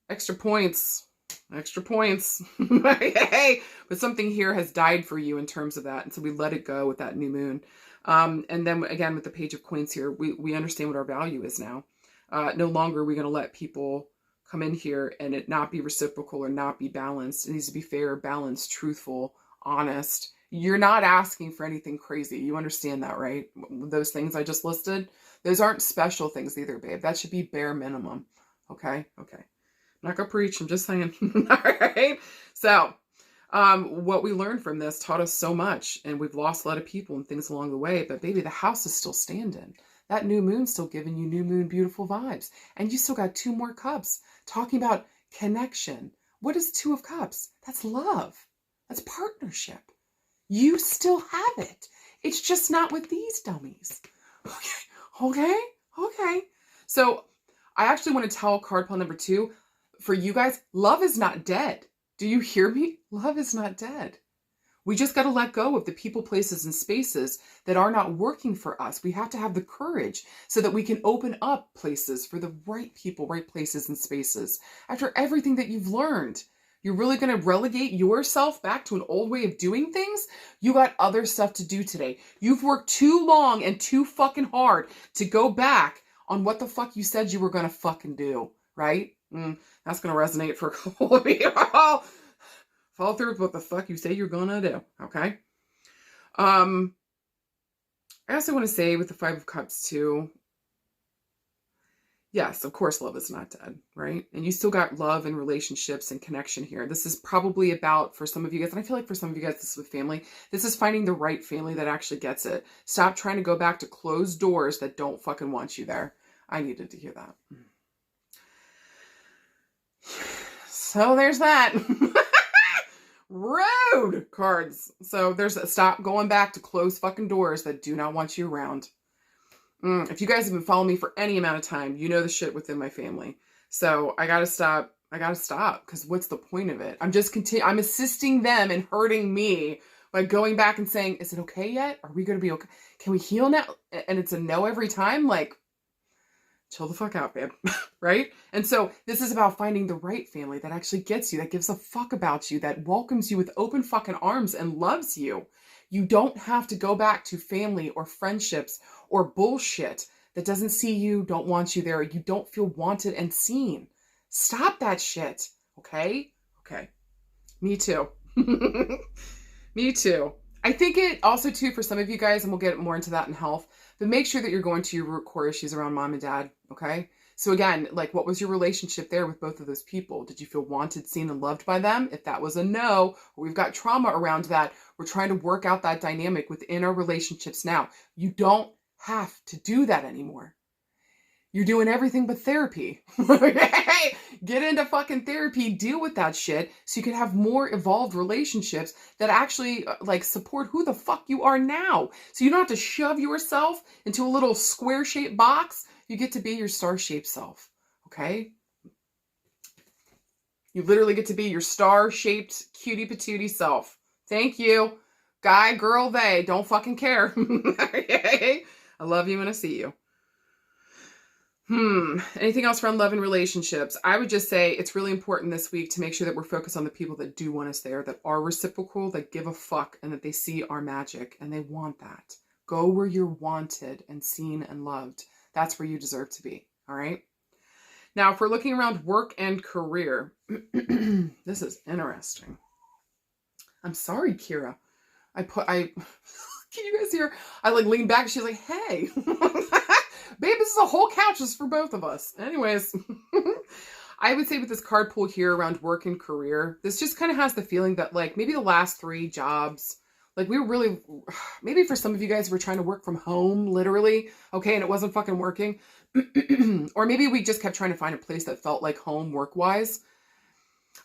Extra points. Extra points. Hey, but something here has died for you in terms of that. And so we let it go with that new moon. And then again, with the Page of Coins here, we understand what our value is now. No longer are we going to let people come in here and it not be reciprocal or not be balanced. It needs to be fair, balanced, truthful, honest. You're not asking for anything crazy. You understand that, right? Those things I just listed, those aren't special things either, babe. That should be bare minimum. Okay? Okay. I'm not gonna preach. I'm just saying. All right. So, what we learned from this taught us so much, and we've lost a lot of people and things along the way, but baby, the house is still standing. That new moon's still giving you new moon beautiful vibes. And you still got 2 more cups talking about connection. What is 2 of Cups? That's love. That's partnership. You still have it. It's just not with these dummies. Okay. So I actually want to tell card pile number 2, for you guys, love is not dead. Do you hear me? Love is not dead. We just got to let go of the people, places, and spaces that are not working for us. We have to have the courage so that we can open up places for the right people, right places, and spaces. After everything that you've learned, you're really going to relegate yourself back to an old way of doing things? You got other stuff to do today. You've worked too long and too fucking hard to go back on what the fuck you said you were going to fucking do, right? That's going to resonate for a couple of people. Follow through with what the fuck you say you're gonna do, okay? I also want to say with the 5 of Cups too, yes, of course love is not dead, right? And you still got love and relationships and connection here. This is probably about, for some of you guys, and I feel like for some of you guys this is with family, this is finding the right family that actually gets it. Stop trying to go back to closed doors that don't fucking want you there. I needed to hear that. So there's that. Rude cards. So there's a stop going back to closed fucking doors that do not want you around. If you guys have been following me for any amount of time, you know the shit within my family. So I gotta stop. Because what's the point of it? I'm assisting them in hurting me by going back and saying, is it okay yet? Are we gonna be okay? Can we heal now? And it's a no every time. Like, chill the fuck out, babe. Right? And so this is about finding the right family that actually gets you, that gives a fuck about you, that welcomes you with open fucking arms and loves you. You don't have to go back to family or friendships or bullshit that doesn't see you, don't want you there. You don't feel wanted and seen. Stop that shit. Okay? Okay. Me too. Me too. I think it also too, for some of you guys, and we'll get more into that in health, but make sure that you're going to your root core issues around mom and dad. Okay? So again, like, what was your relationship there with both of those people? Did you feel wanted, seen, and loved by them? If that was a no, or we've got trauma around that, we're trying to work out that dynamic within our relationships now. You don't have to do that anymore. You're doing everything but therapy. Get into fucking therapy, deal with that shit so you can have more evolved relationships that actually like support who the fuck you are now. So you don't have to shove yourself into a little square-shaped box. You get to be your star-shaped self, okay? You literally get to be your star-shaped cutie patootie self. Thank you. Guy, girl, they. Don't fucking care. Okay? I love you and I see you. Anything else around love and relationships? I would just say it's really important this week to make sure that we're focused on the people that do want us there, that are reciprocal, that give a fuck, and that they see our magic, and they want that. Go where you're wanted and seen and loved. That's where you deserve to be, all right? Now, if we're looking around work and career, this is interesting. I'm sorry, Kira. Can you guys hear? I like leaned back. She's like, hey, babe, this is a whole couch just for both of us. Anyways, I would say with this card pull here around work and career, this just kind of has the feeling that like maybe the last 3 jobs, like we were really, maybe for some of you guys, we're trying to work from home, literally. Okay. And it wasn't fucking working. Or maybe we just kept trying to find a place that felt like home work-wise.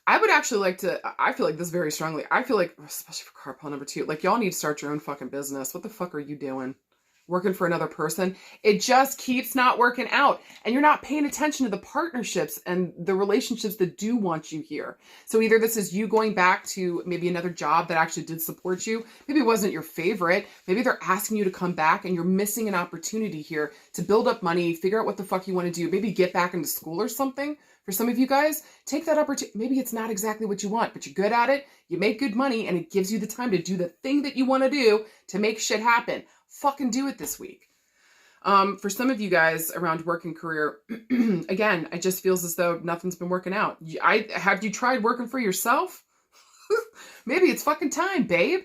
I would actually like to, I feel like this very strongly. I feel like, especially for card pile number 2, like y'all need to start your own fucking business. What the fuck are you doing? Working for another person? It just keeps not working out. And you're not paying attention to the partnerships and the relationships that do want you here. So either this is you going back to maybe another job that actually did support you. Maybe it wasn't your favorite. Maybe they're asking you to come back and you're missing an opportunity here to build up money, figure out what the fuck you want to do. Maybe get back into school or something. For some of you guys, take that opportunity. Maybe it's not exactly what you want, but you're good at it. You make good money and it gives you the time to do the thing that you want to do to make shit happen. Fucking do it this week. For some of you guys around work and career, again, it just feels as though nothing's been working out. Have you tried working for yourself? Maybe it's fucking time, babe.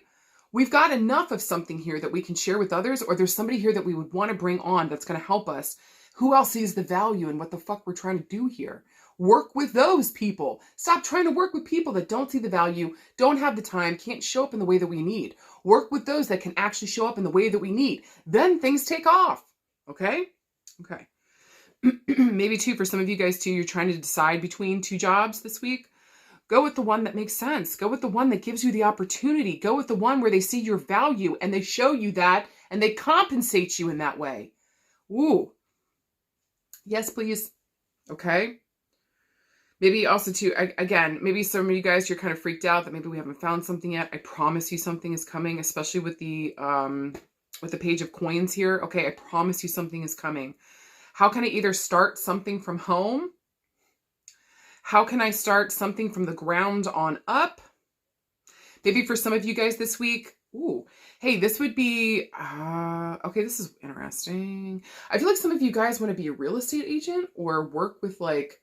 We've got enough of something here that we can share with others, or there's somebody here that we would want to bring on that's going to help us. Who else sees the value in what the fuck we're trying to do here? Work with those people. Stop trying to work with people that don't see the value, don't have the time, can't show up in the way that we need. Work with those that can actually show up in the way that we need. Then things take off. Okay? Okay. Maybe too, for some of you guys too, you're trying to decide between 2 jobs this week. Go with the one that makes sense. Go with the one that gives you the opportunity. Go with the one where they see your value and they show you that and they compensate you in that way. Ooh. Yes, please. Okay. Maybe also too, again, maybe some of you guys, you're kind of freaked out that maybe we haven't found something yet. I promise you something is coming, especially with the Page of Coins here. Okay, I promise you something is coming. How can I either start something from home? How can I start something from the ground on up? Maybe for some of you guys this week, ooh, hey, this would be, okay, this is interesting. I feel like some of you guys want to be a real estate agent or work with like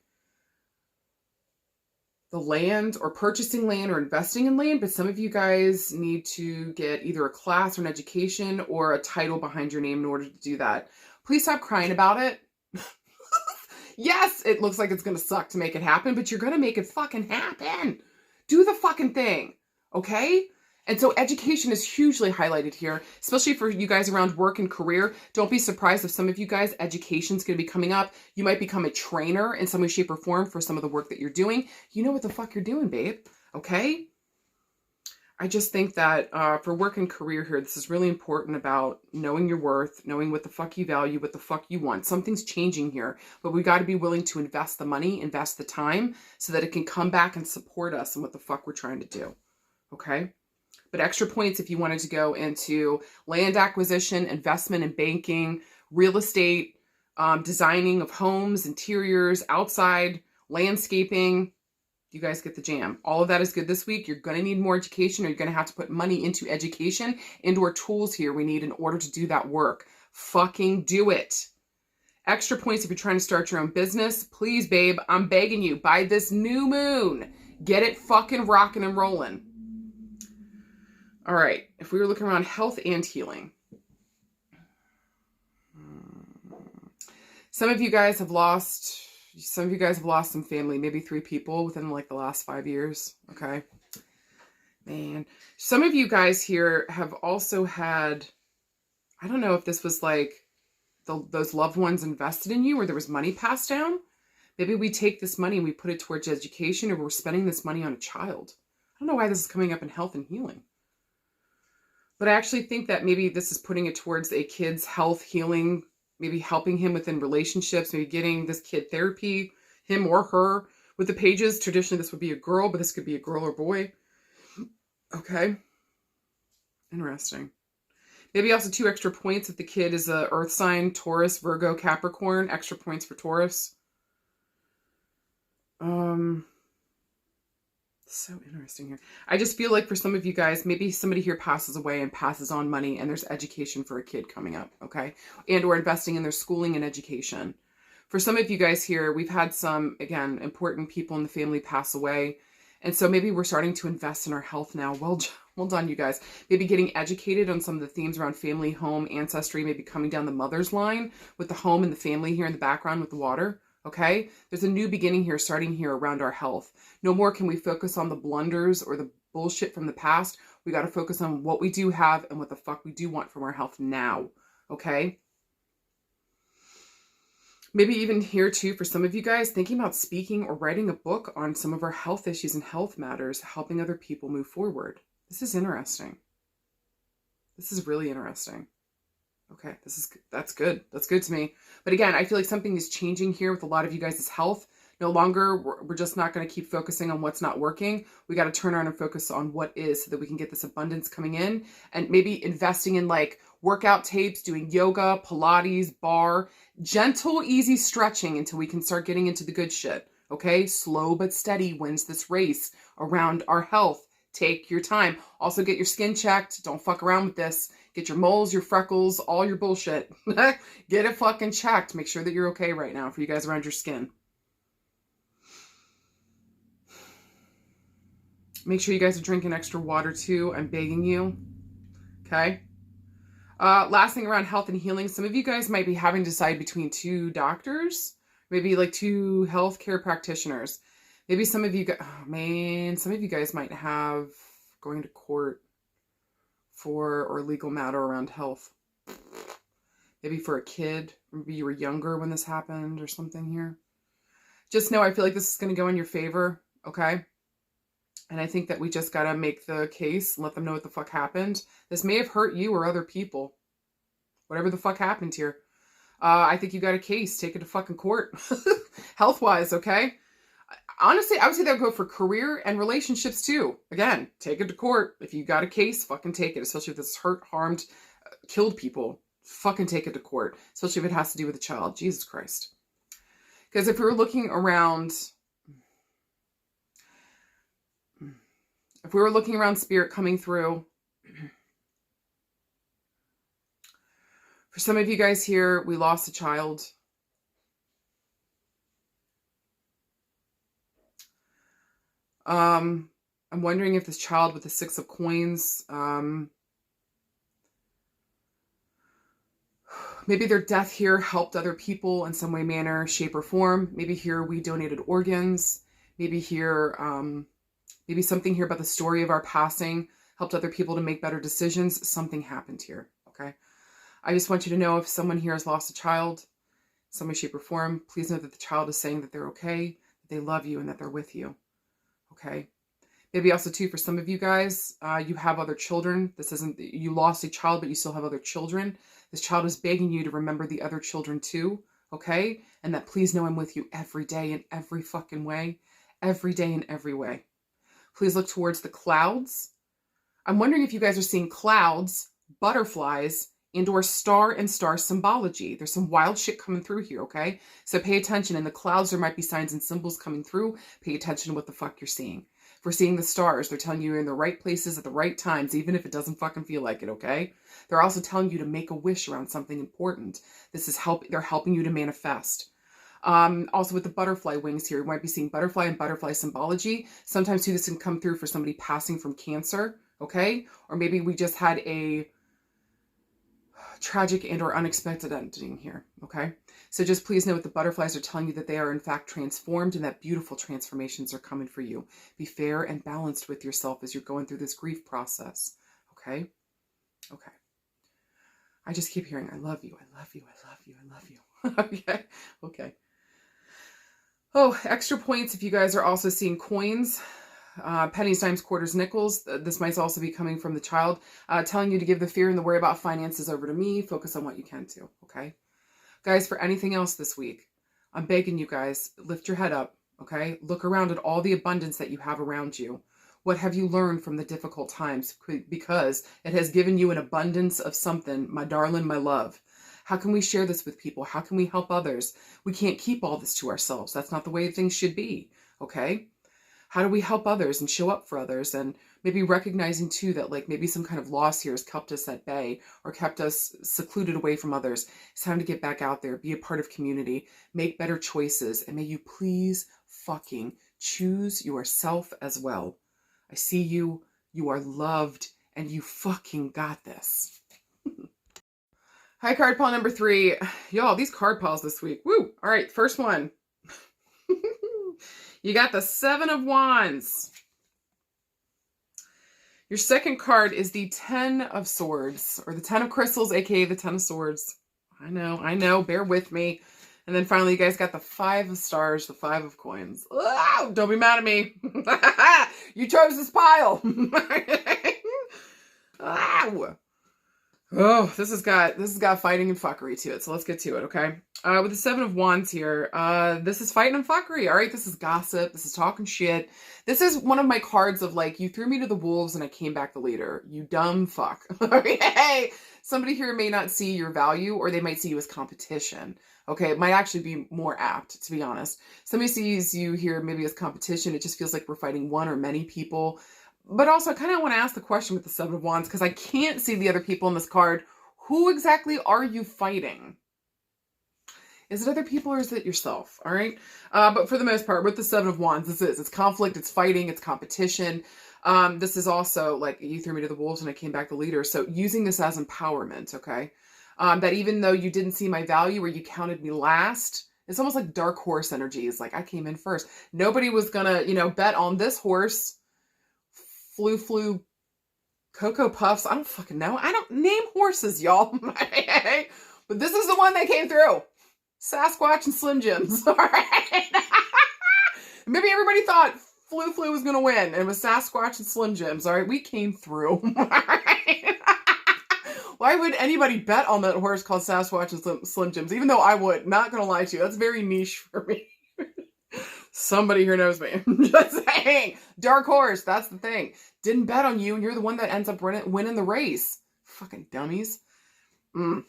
the land or purchasing land or investing in land, but some of you guys need to get either a class or an education or a title behind your name in order to do that. Please stop crying about it. Yes, it looks like it's going to suck to make it happen, but you're going to make it fucking happen. Do the fucking thing, okay? And so education is hugely highlighted here, especially for you guys around work and career. Don't be surprised if some of you guys, education is going to be coming up. You might become a trainer in some way, shape, or form for some of the work that you're doing. You know what the fuck you're doing, babe, okay? I just think that for work and career here, this is really important about knowing your worth, knowing what the fuck you value, what the fuck you want. Something's changing here, but we got to be willing to invest the money, invest the time so that it can come back and support us in what the fuck we're trying to do, okay? But extra points if you wanted to go into land acquisition, investment and banking, real estate, designing of homes, interiors, outside, landscaping. You guys get the jam. All of that is good this week. You're going to need more education, or you're going to have to put money into education and or tools here we need in order to do that work. Fucking do it. Extra points if you're trying to start your own business. Please, babe, I'm begging you, by this new moon, get it fucking rocking and rolling. All right. If we were looking around health and healing. Some of you guys have lost some family, maybe 3 people within like the last 5 years. Okay. Man, some of you guys here have also had, I don't know if this was like those loved ones invested in you or there was money passed down. Maybe we take this money and we put it towards education, or we're spending this money on a child. I don't know why this is coming up in health and healing. But I actually think that maybe this is putting it towards a kid's health, healing, maybe helping him within relationships, maybe getting this kid therapy, him or her. With the pages, traditionally this would be a girl, but this could be a girl or boy. Okay. Interesting. Maybe also 2 extra points if the kid is a earth sign, Taurus, Virgo, Capricorn. Extra points for Taurus. So interesting here. I just feel like for some of you guys, maybe somebody here passes away and passes on money, and there's education for a kid coming up, okay? And or investing in their schooling and education. For some of you guys here, we've had some, again, important people in the family pass away. And so maybe we're starting to invest in our health now. Well done, you guys. Maybe getting educated on some of the themes around family, home, ancestry, maybe coming down the mother's line with the home and the family here in the background with the water. Okay, there's a new beginning here, starting here around our health. No more can we focus on the blunders or the bullshit from the past. We got to focus on what we do have and what the fuck we do want from our health now. Okay. Maybe even here too, for some of you guys, thinking about speaking or writing a book on some of our health issues and health matters, helping other people move forward. This is interesting. This is really interesting. Okay, that's good. That's good to me. But again, I feel like something is changing here with a lot of you guys' health. No longer, we're just not going to keep focusing on what's not working. We got to turn around and focus on what is so that we can get this abundance coming in, and maybe investing in like workout tapes, doing yoga, Pilates, bar, gentle, easy stretching until we can start getting into the good shit. Okay, slow but steady wins this race around our health. Take your time. Also get your skin checked. Don't fuck around with this. Get your moles, your freckles, all your bullshit. Get it fucking checked. Make sure that you're okay right now for you guys around your skin. Make sure you guys are drinking extra water too. I'm begging you. Okay. Last thing around health and healing. Some of you guys might be having to decide between 2 doctors. Maybe like 2 healthcare practitioners. Maybe some of you guys, oh man, some of you guys might have going to court for or legal matter around health. Maybe for a kid. Maybe you were younger when this happened or something here. Just know I feel like this is going to go in your favor, okay? And I think that we just got to make the case and let them know what the fuck happened. This may have hurt you or other people. Whatever the fuck happened here. I think you got a case. Take it to fucking court. Health-wise, okay? Honestly, I would say that would go for career and relationships too. Again, take it to court. If you got a case, fucking take it. Especially if it's hurt, harmed, killed people. Fucking take it to court. Especially if it has to do with a child. Jesus Christ. Because if we were looking around... If we were looking around spirit coming through... For some of you guys here, we lost a child. I'm wondering if this child with the 6 of coins, maybe their death here helped other people in some way, manner, shape, or form. Maybe here we donated organs. Maybe here, maybe something here about the story of our passing helped other people to make better decisions. Something happened here, okay? I just want you to know if someone here has lost a child, some way, shape, or form, please know that the child is saying that they're okay, that they love you, and that they're with you. Okay. Maybe also too, for some of you guys, you have other children. This isn't, you lost a child, but you still have other children. This child is begging you to remember the other children too. Okay. And that please know I'm with you every day in every fucking way. Every day in every way. Please look towards the clouds. I'm wondering if you guys are seeing clouds, butterflies, and/or star and star symbology. There's some wild shit coming through here, okay? So pay attention. In the clouds, there might be signs and symbols coming through. Pay attention to what the fuck you're seeing. If we're seeing the stars, they're telling you you're in the right places at the right times, even if it doesn't fucking feel like it, okay? They're also telling you to make a wish around something important. This is they're helping you to manifest. Also with the butterfly wings here, you might be seeing butterfly and butterfly symbology. Sometimes too, this can come through for somebody passing from cancer, okay? Or maybe we just had a tragic and or unexpected ending here, okay? So just please know what the butterflies are telling you, that they are in fact transformed and that beautiful transformations are coming for you. Be fair and balanced with yourself as you're going through this grief process, okay? Okay. I just keep hearing, I love you, I love you, I love you, I love you. Okay, okay. Oh, extra points if you guys are also seeing coins. Pennies, dimes, quarters, nickels. This might also be coming from the child, telling you to give the fear and the worry about finances over to me. Focus on what you can do, okay? Guys, for anything else this week, I'm begging you guys, lift your head up, okay? Look around at all the abundance that you have around you. What have you learned from the difficult times? Because it has given you an abundance of something, my darling, my love. How can we share this with people? How can we help others? We can't keep all this to ourselves. That's not the way things should be, okay? How do we help others and show up for others? And maybe recognizing too that like maybe some kind of loss here has kept us at bay or kept us secluded away from others. It's time to get back out there, be a part of community, make better choices, and may you please fucking choose yourself as well. I see you, you are loved, and you fucking got this. Hi, card pile number 3. Y'all, these card piles this week. Woo! All right, first one. You got the 7 of Wands. Your second card is the 10 of Swords, or the 10 of Crystals, aka the 10 of Swords. I know, bear with me. And then finally, you guys got the 5 of Stars, the 5 of Coins. Oh, don't be mad at me. You chose this pile. Ow. Oh, this has got fighting and fuckery to it. So let's get to it, okay? With the 7 of Wands here, this is fighting and fuckery, all right? This is gossip. This is talking shit. This is one of my cards of like, you threw me to the wolves and I came back the leader. You dumb fuck. Okay? Somebody here may not see your value, or they might see you as competition. Okay? It might actually be more apt, to be honest. Somebody sees you here maybe as competition. It just feels like we're fighting one or many people. But also, I kind of want to ask the question with the 7 of Wands, because I can't see the other people in this card. Who exactly are you fighting? Is it other people or is it yourself? All right. But for the most part, with the 7 of Wands, it's conflict, it's fighting, it's competition. This is also like, you threw me to the wolves and I came back the leader. So using this as empowerment, okay? That even though you didn't see my value or you counted me last, it's almost like dark horse energy. It's like, I came in first. Nobody was going to, bet on this horse. Flu, Cocoa Puffs. I don't fucking know. I don't name horses, y'all. But this is the one that came through. Sasquatch and Slim Jims. All right. Maybe everybody thought Flu was going to win. And it was Sasquatch and Slim Jims. All right. We came through. All right. Why would anybody bet on that horse called Sasquatch and Slim Jims? Even though I would. Not gonna lie to you. That's very niche for me. Somebody here knows me. Just saying. Dark horse. That's the thing. Didn't bet on you, and you're the one that ends up winning the race. Fucking dummies.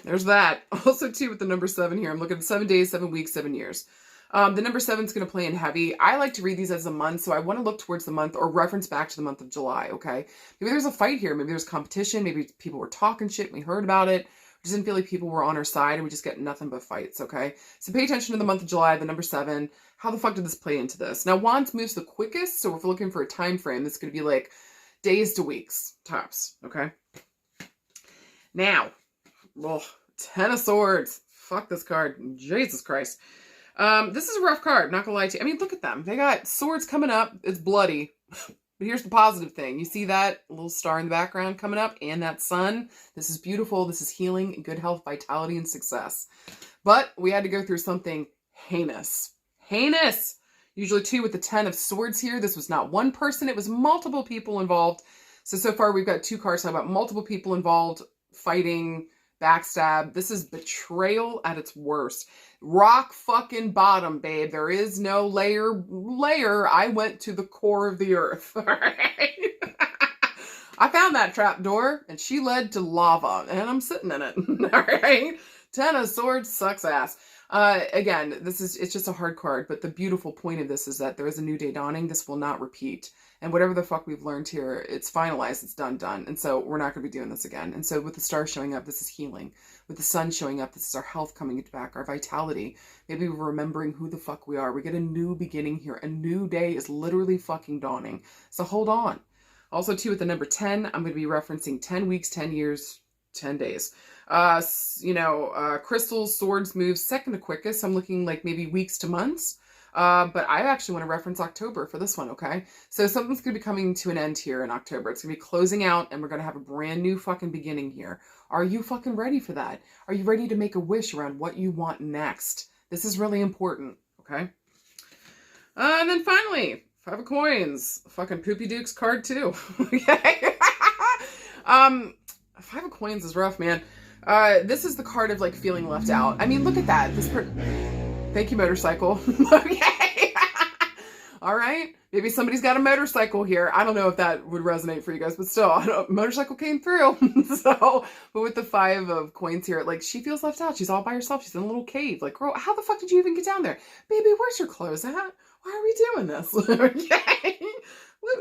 There's that. Also, too, with the number 7 here, I'm looking at 7 days, 7 weeks, 7 years. The number 7 is going to play in heavy. I like to read these as a month, so I want to look towards the month or reference back to the month of July, okay? Maybe there's a fight here. Maybe there's competition. Maybe people were talking shit. We heard about it. We just didn't feel like people were on our side, and we just get nothing but fights, okay? So pay attention to the month of July, the number 7. How the fuck did this play into this? Now, Wands moves the quickest, so if we're looking for a time frame, that's going to be like days to weeks, tops, okay? Now, 10 of Swords. Fuck this card. Jesus Christ. This is a rough card, not gonna lie to you. I mean, look at them. They got swords coming up. It's bloody. But here's the positive thing. You see that little star in the background coming up and that sun? This is beautiful. This is healing, good health, vitality, and success. But we had to go through something heinous. Heinous! Usually 2 with the 10 of Swords here. This was not one person. It was multiple people involved. So far we've got 2 cards talking about multiple people involved, fighting, backstab. This is betrayal at its worst. Rock fucking bottom, babe. There is no layer. I went to the core of the earth. All right. I found that trap door and she led to lava and I'm sitting in it. All right. 10 of Swords sucks ass. Again, it's just a hard card, but the beautiful point of this is that there is a new day dawning. This will not repeat. And whatever the fuck we've learned here, it's finalized, it's done. And so we're not going to be doing this again. And so with the star showing up, this is healing. With the sun showing up, this is our health coming back, our vitality. Maybe we're remembering who the fuck we are. We get a new beginning here. A new day is literally fucking dawning. So hold on. Also, too, with the number 10, I'm going to be referencing 10 weeks, 10 years, 10 days. Crystals, swords moves second to quickest. I'm looking like maybe weeks to months. But I actually want to reference October for this one, okay? So something's going to be coming to an end here in October. It's going to be closing out, and we're going to have a brand new fucking beginning here. Are you fucking ready for that? Are you ready to make a wish around what you want next? This is really important, okay? And then finally, 5 of Coins. Fucking Poopy Duke's card, too. Okay? 5 of Coins is rough, man. This is the card of, like, feeling left out. I mean, look at that. Thank you, motorcycle. Okay. All right. Maybe somebody's got a motorcycle here. I don't know if that would resonate for you guys, but still, motorcycle came through. But with the 5 of Coins here, like, she feels left out. She's all by herself. She's in a little cave. Like, girl, how the fuck did you even get down there? Baby, where's your clothes at? Why are we doing this? Okay.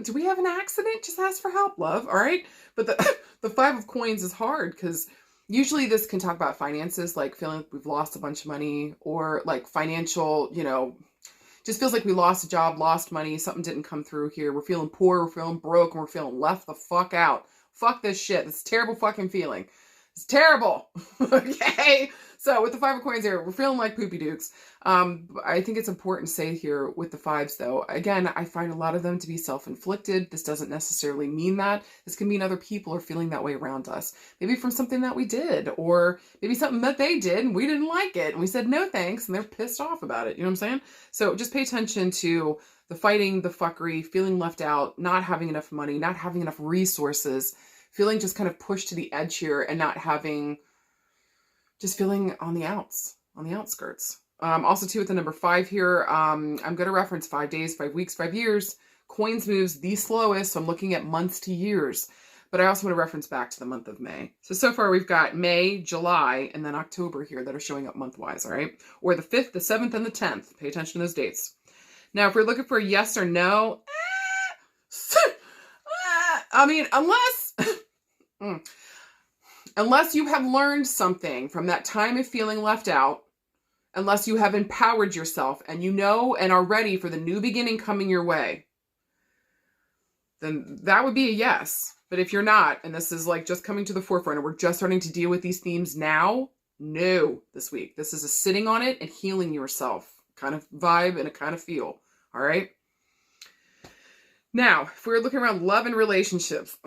Do we have an accident? Just ask for help, love. All right. But the 5 of Coins is hard because usually this can talk about finances, like feeling like we've lost a bunch of money or like financial, just feels like we lost a job, lost money, something didn't come through here. We're feeling poor, we're feeling broke, and we're feeling left the fuck out. Fuck this shit. It's a terrible fucking feeling. It's terrible. Okay? So with the 5 of Coins here, we're feeling like Poopy Dukes. I think it's important to say here with the 5s though, again, I find a lot of them to be self-inflicted. This doesn't necessarily mean that. This can mean other people are feeling that way around us. Maybe from something that we did, or maybe something that they did and we didn't like it. And we said no thanks and they're pissed off about it. You know what I'm saying? So just pay attention to the fighting, the fuckery, feeling left out, not having enough money, not having enough resources, feeling just kind of pushed to the edge here and not having, just feeling on the outskirts. Also too with the number 5 here, I'm going to reference 5 days, 5 weeks, 5 years. Coins moves the slowest, so I'm looking at months to years. But I also want to reference back to the month of May. So far we've got May, July, and then October here that are showing up month-wise, all right? Or the 5th, the 7th, and the 10th. Pay attention to those dates. Now, if we're looking for a yes or no, I mean, unless you have learned something from that time of feeling left out, unless you have empowered yourself and you know and are ready for the new beginning coming your way, then that would be a yes. But if you're not, and this is like just coming to the forefront and we're just starting to deal with these themes now, no, this week. This is a sitting on it and healing yourself kind of vibe and a kind of feel. All right. Now, if we're looking around love and relationships,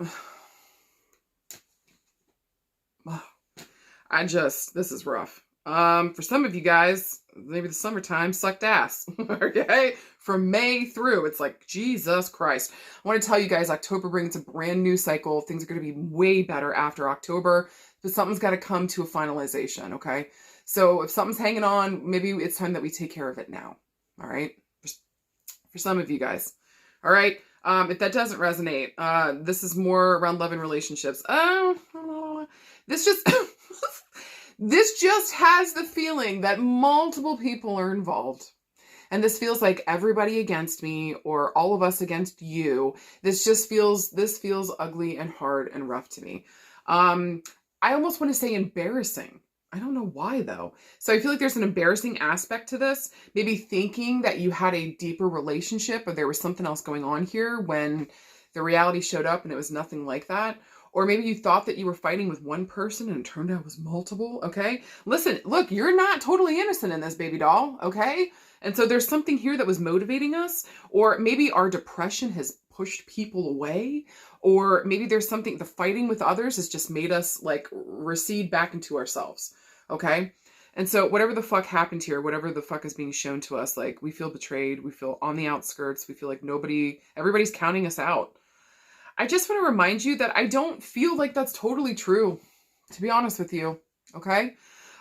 this is rough. For some of you guys, maybe the summertime sucked ass. Okay. From May through, it's like, Jesus Christ. I want to tell you guys, October brings a brand new cycle. Things are going to be way better after October. but something's got to come to a finalization, okay? So if something's hanging on, maybe it's time that we take care of it now, all right? For some of you guys, all right? If that doesn't resonate, this is more around love and relationships. This just... This just has the feeling that multiple people are involved. And this feels like everybody against me or all of us against you. This feels ugly and hard and rough to me. I almost want to say embarrassing. I don't know why though. So I feel like there's an embarrassing aspect to this. Maybe thinking that you had a deeper relationship or there was something else going on here when the reality showed up and it was nothing like that. Or maybe you thought that you were fighting with one person and it turned out it was multiple, okay? Listen, look, you're not totally innocent in this, baby doll, okay? And so there's something here that was motivating us, or maybe our depression has pushed people away, or maybe there's something, the fighting with others has just made us like recede back into ourselves, okay? And so whatever the fuck happened here, whatever the fuck is being shown to us, like we feel betrayed, we feel on the outskirts, we feel like everybody's counting us out. I just want to remind you that I don't feel like that's totally true, to be honest with you, okay?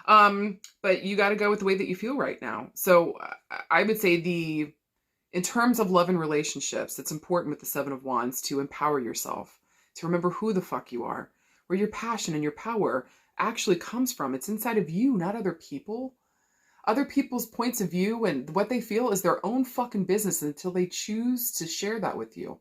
But you got to go with the way that you feel right now. So I would say in terms of love and relationships, it's important with the Seven of Wands to empower yourself, to remember who the fuck you are, where your passion and your power actually comes from. It's inside of you, not other people. Other people's points of view and what they feel is their own fucking business until they choose to share that with you.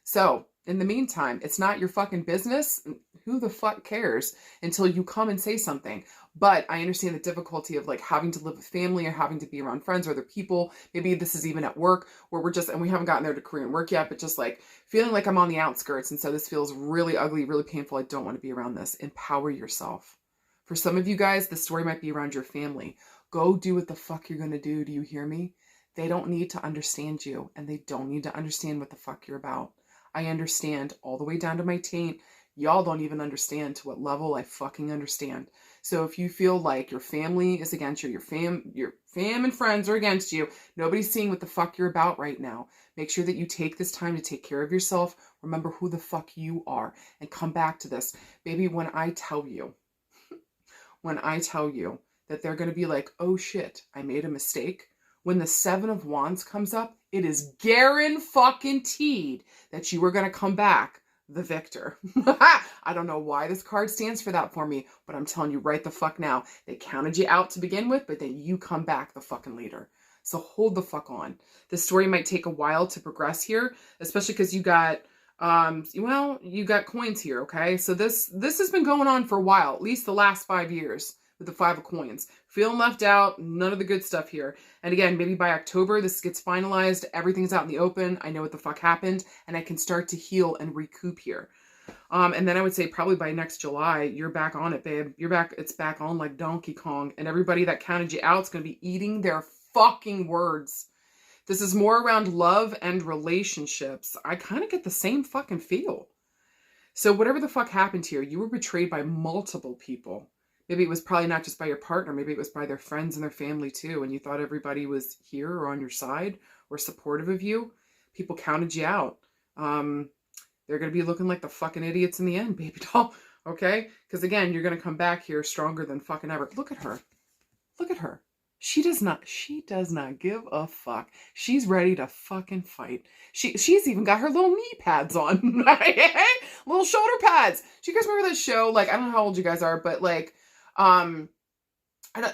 So in the meantime, it's not your fucking business. Who the fuck cares until you come and say something? But I understand the difficulty of like having to live with family or having to be around friends or other people. Maybe this is even at work where and we haven't gotten there to Korean work yet, but just like feeling like I'm on the outskirts. And so this feels really ugly, really painful. I don't want to be around this. Empower yourself. For some of you guys, the story might be around your family. Go do what the fuck you're going to do. Do you hear me? They don't need to understand you and they don't need to understand what the fuck you're about. I understand all the way down to my taint. Y'all don't even understand to what level I fucking understand. So if you feel like your family is against you, your fam and friends are against you, nobody's seeing what the fuck you're about right now. Make sure that you take this time to take care of yourself. Remember who the fuck you are and come back to this. Baby, when I tell you that they're going to be like, oh shit, I made a mistake. When the Seven of Wands comes up, it is guaranteed that you are going to come back the victor. I don't know why this card stands for that for me, but I'm telling you right the fuck now. They counted you out to begin with, but then you come back the fucking leader. So hold the fuck on. The story might take a while to progress here, especially because you got, you got coins here, okay? So this has been going on for a while, at least the last 5 years. With the Five of Coins. Feeling left out, none of the good stuff here. And again, maybe by October, this gets finalized, everything's out in the open, I know what the fuck happened, and I can start to heal and recoup here. And then I would say probably by next July, you're back on it, babe. It's back on like Donkey Kong, and everybody that counted you out is going to be eating their fucking words. This is more around love and relationships. I kind of get the same fucking feel. So whatever the fuck happened here, you were betrayed by multiple people. Maybe it was probably not just by your partner. Maybe it was by their friends and their family too. And you thought everybody was here or on your side or supportive of you. People counted you out. They're going to be looking like the fucking idiots in the end, baby doll. Okay? Because again, you're going to come back here stronger than fucking ever. Look at her. Look at her. She does not give a fuck. She's ready to fucking fight. She's even got her little knee pads on. Little shoulder pads. Do you guys remember that show? Like, I don't know how old you guys are, but like,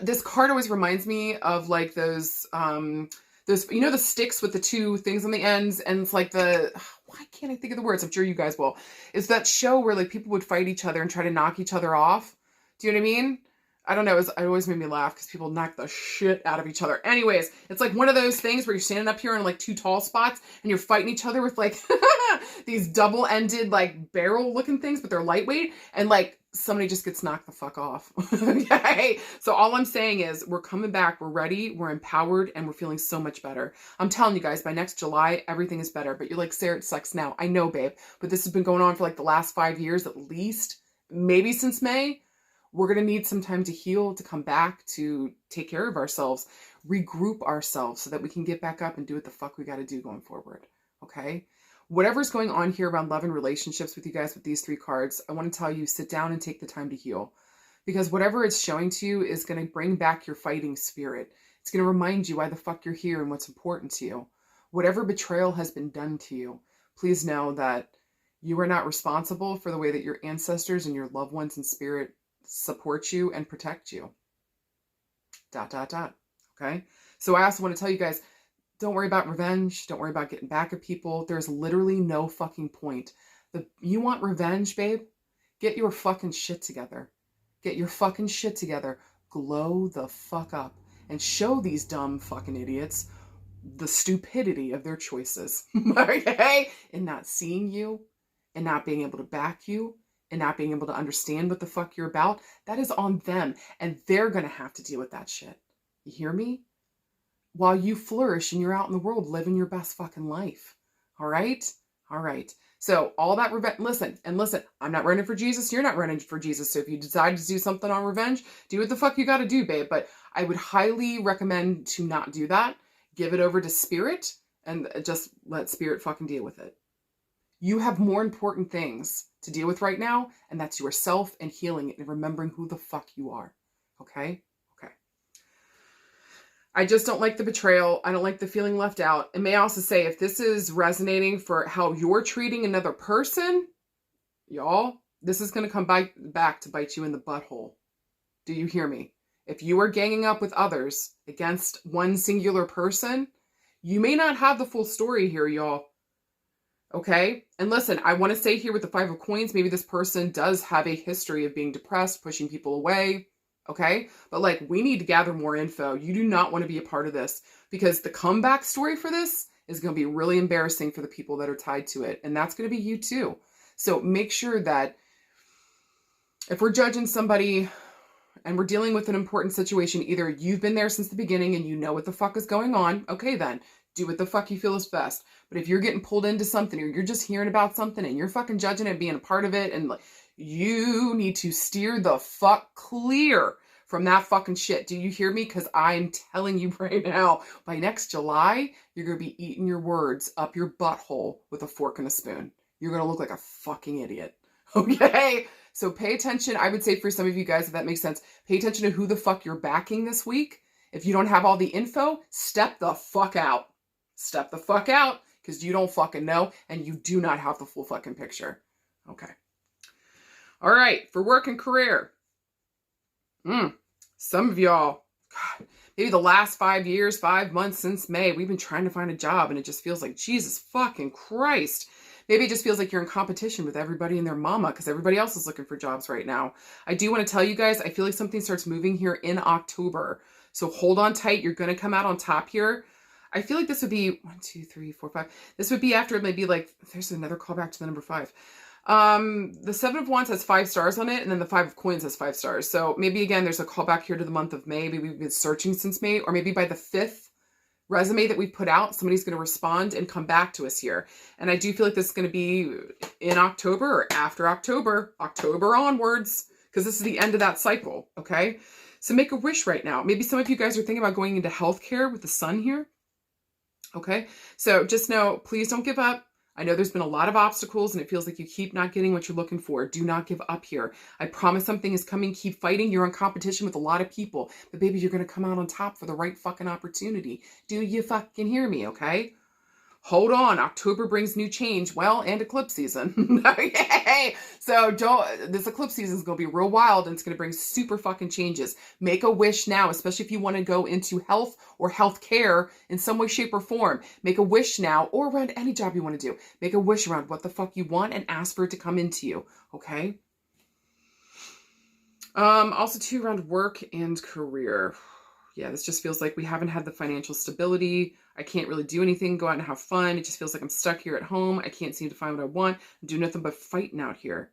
this card always reminds me of like those, the sticks with the two things on the ends, and it's like why can't I think of the words? I'm sure you guys will. It's that show where like people would fight each other and try to knock each other off. Do you know what I mean? I don't know. It always made me laugh because people knock the shit out of each other. Anyways, it's like one of those things where you're standing up here in like two tall spots and you're fighting each other with like these double-ended like barrel looking things, but they're lightweight, and like somebody just gets knocked the fuck off. Okay? So all I'm saying is we're coming back, we're ready, we're empowered, and we're feeling so much better. I'm telling you guys, by next July, everything is better. But you're like, Sarah, it sucks now. I know, babe, but this has been going on for like the last 5 years at least, maybe since May. We're going to need some time to heal, to come back, to take care of ourselves, regroup ourselves so that we can get back up and do what the fuck we got to do going forward. Okay? Whatever's going on here around love and relationships with you guys with these 3 cards, I want to tell you, sit down and take the time to heal. Because whatever it's showing to you is going to bring back your fighting spirit. It's going to remind you why the fuck you're here and what's important to you. Whatever betrayal has been done to you, please know that you are not responsible for the way that your ancestors and your loved ones in spirit support you and protect you. ... Okay? So I also want to tell you guys, don't worry about revenge. Don't worry about getting back at people. There's literally no fucking point. You want revenge, babe? Get your fucking shit together. Get your fucking shit together. Glow the fuck up. And show these dumb fucking idiots the stupidity of their choices. Okay? And not seeing you, and not being able to back you, and not being able to understand what the fuck you're about. That is on them. And they're going to have to deal with that shit. You hear me? While you flourish and you're out in the world living your best fucking life. All right? All right. So all that revenge, listen, I'm not running for Jesus. You're not running for Jesus. So if you decide to do something on revenge, do what the fuck you got to do, babe. But I would highly recommend to not do that. Give it over to spirit and just let spirit fucking deal with it. You have more important things to deal with right now. And that's yourself and healing and remembering who the fuck you are. Okay? I just don't like the betrayal. I don't like the feeling left out. And may I also say, if this is resonating for how you're treating another person, y'all, this is going to come back to bite you in the butthole. Do you hear me? If you are ganging up with others against one singular person, you may not have the full story here, y'all. Okay? And listen, I want to say here with the 5 of Coins, maybe this person does have a history of being depressed, pushing people away. Okay? But like, we need to gather more info. You do not want to be a part of this because the comeback story for this is going to be really embarrassing for the people that are tied to it. And that's going to be you too. So make sure that if we're judging somebody and we're dealing with an important situation, either you've been there since the beginning and you know what the fuck is going on. Okay, then do what the fuck you feel is best. But if you're getting pulled into something or you're just hearing about something and you're fucking judging it, being a part of it, and like, you need to steer the fuck clear from that fucking shit. Do you hear me? Because I'm telling you right now, by next July, you're going to be eating your words up your butthole with a fork and a spoon. You're going to look like a fucking idiot. Okay? So pay attention. I would say for some of you guys, if that makes sense, pay attention to who the fuck you're backing this week. If you don't have all the info, step the fuck out. Step the fuck out because you don't fucking know and you do not have the full fucking picture. Okay. All right, for work and career. Some of y'all, God, maybe the last 5 years, 5 months since May, we've been trying to find a job and it just feels like, Jesus fucking Christ. Maybe it just feels like you're in competition with everybody and their mama because everybody else is looking for jobs right now. I do want to tell you guys, I feel like something starts moving here in October. So hold on tight. You're going to come out on top here. I feel like this would be 1, 2, 3, 4, 5. This would be after maybe like, there's another callback to the number 5. The 7 of Wands has 5 stars on it, and then the 5 of Coins has 5 stars. So maybe again, there's a callback here to the month of May. Maybe we've been searching since May, or maybe by the 5th resume that we put out, somebody's going to respond and come back to us here. And I do feel like this is going to be in October or after October onwards, because this is the end of that cycle. Okay. So make a wish right now. Maybe some of you guys are thinking about going into healthcare with the sun here. Okay. So just know, please don't give up. I know there's been a lot of obstacles and it feels like you keep not getting what you're looking for. Do not give up here. I promise something is coming. Keep fighting. You're in competition with a lot of people. But baby, you're going to come out on top for the right fucking opportunity. Do you fucking hear me, okay? Hold on. October brings new change. Well, and eclipse season. Okay. So this eclipse season is going to be real wild and it's going to bring super fucking changes. Make a wish now, especially if you want to go into health or healthcare in some way, shape, or form. Make a wish now or around any job you want to do. Make a wish around what the fuck you want and ask for it to come into you. Okay. Also too, around work and career. Yeah, this just feels like we haven't had the financial stability. I can't really do anything, go out and have fun. It just feels like I'm stuck here at home. I can't seem to find what I want. I do nothing but fighting out here.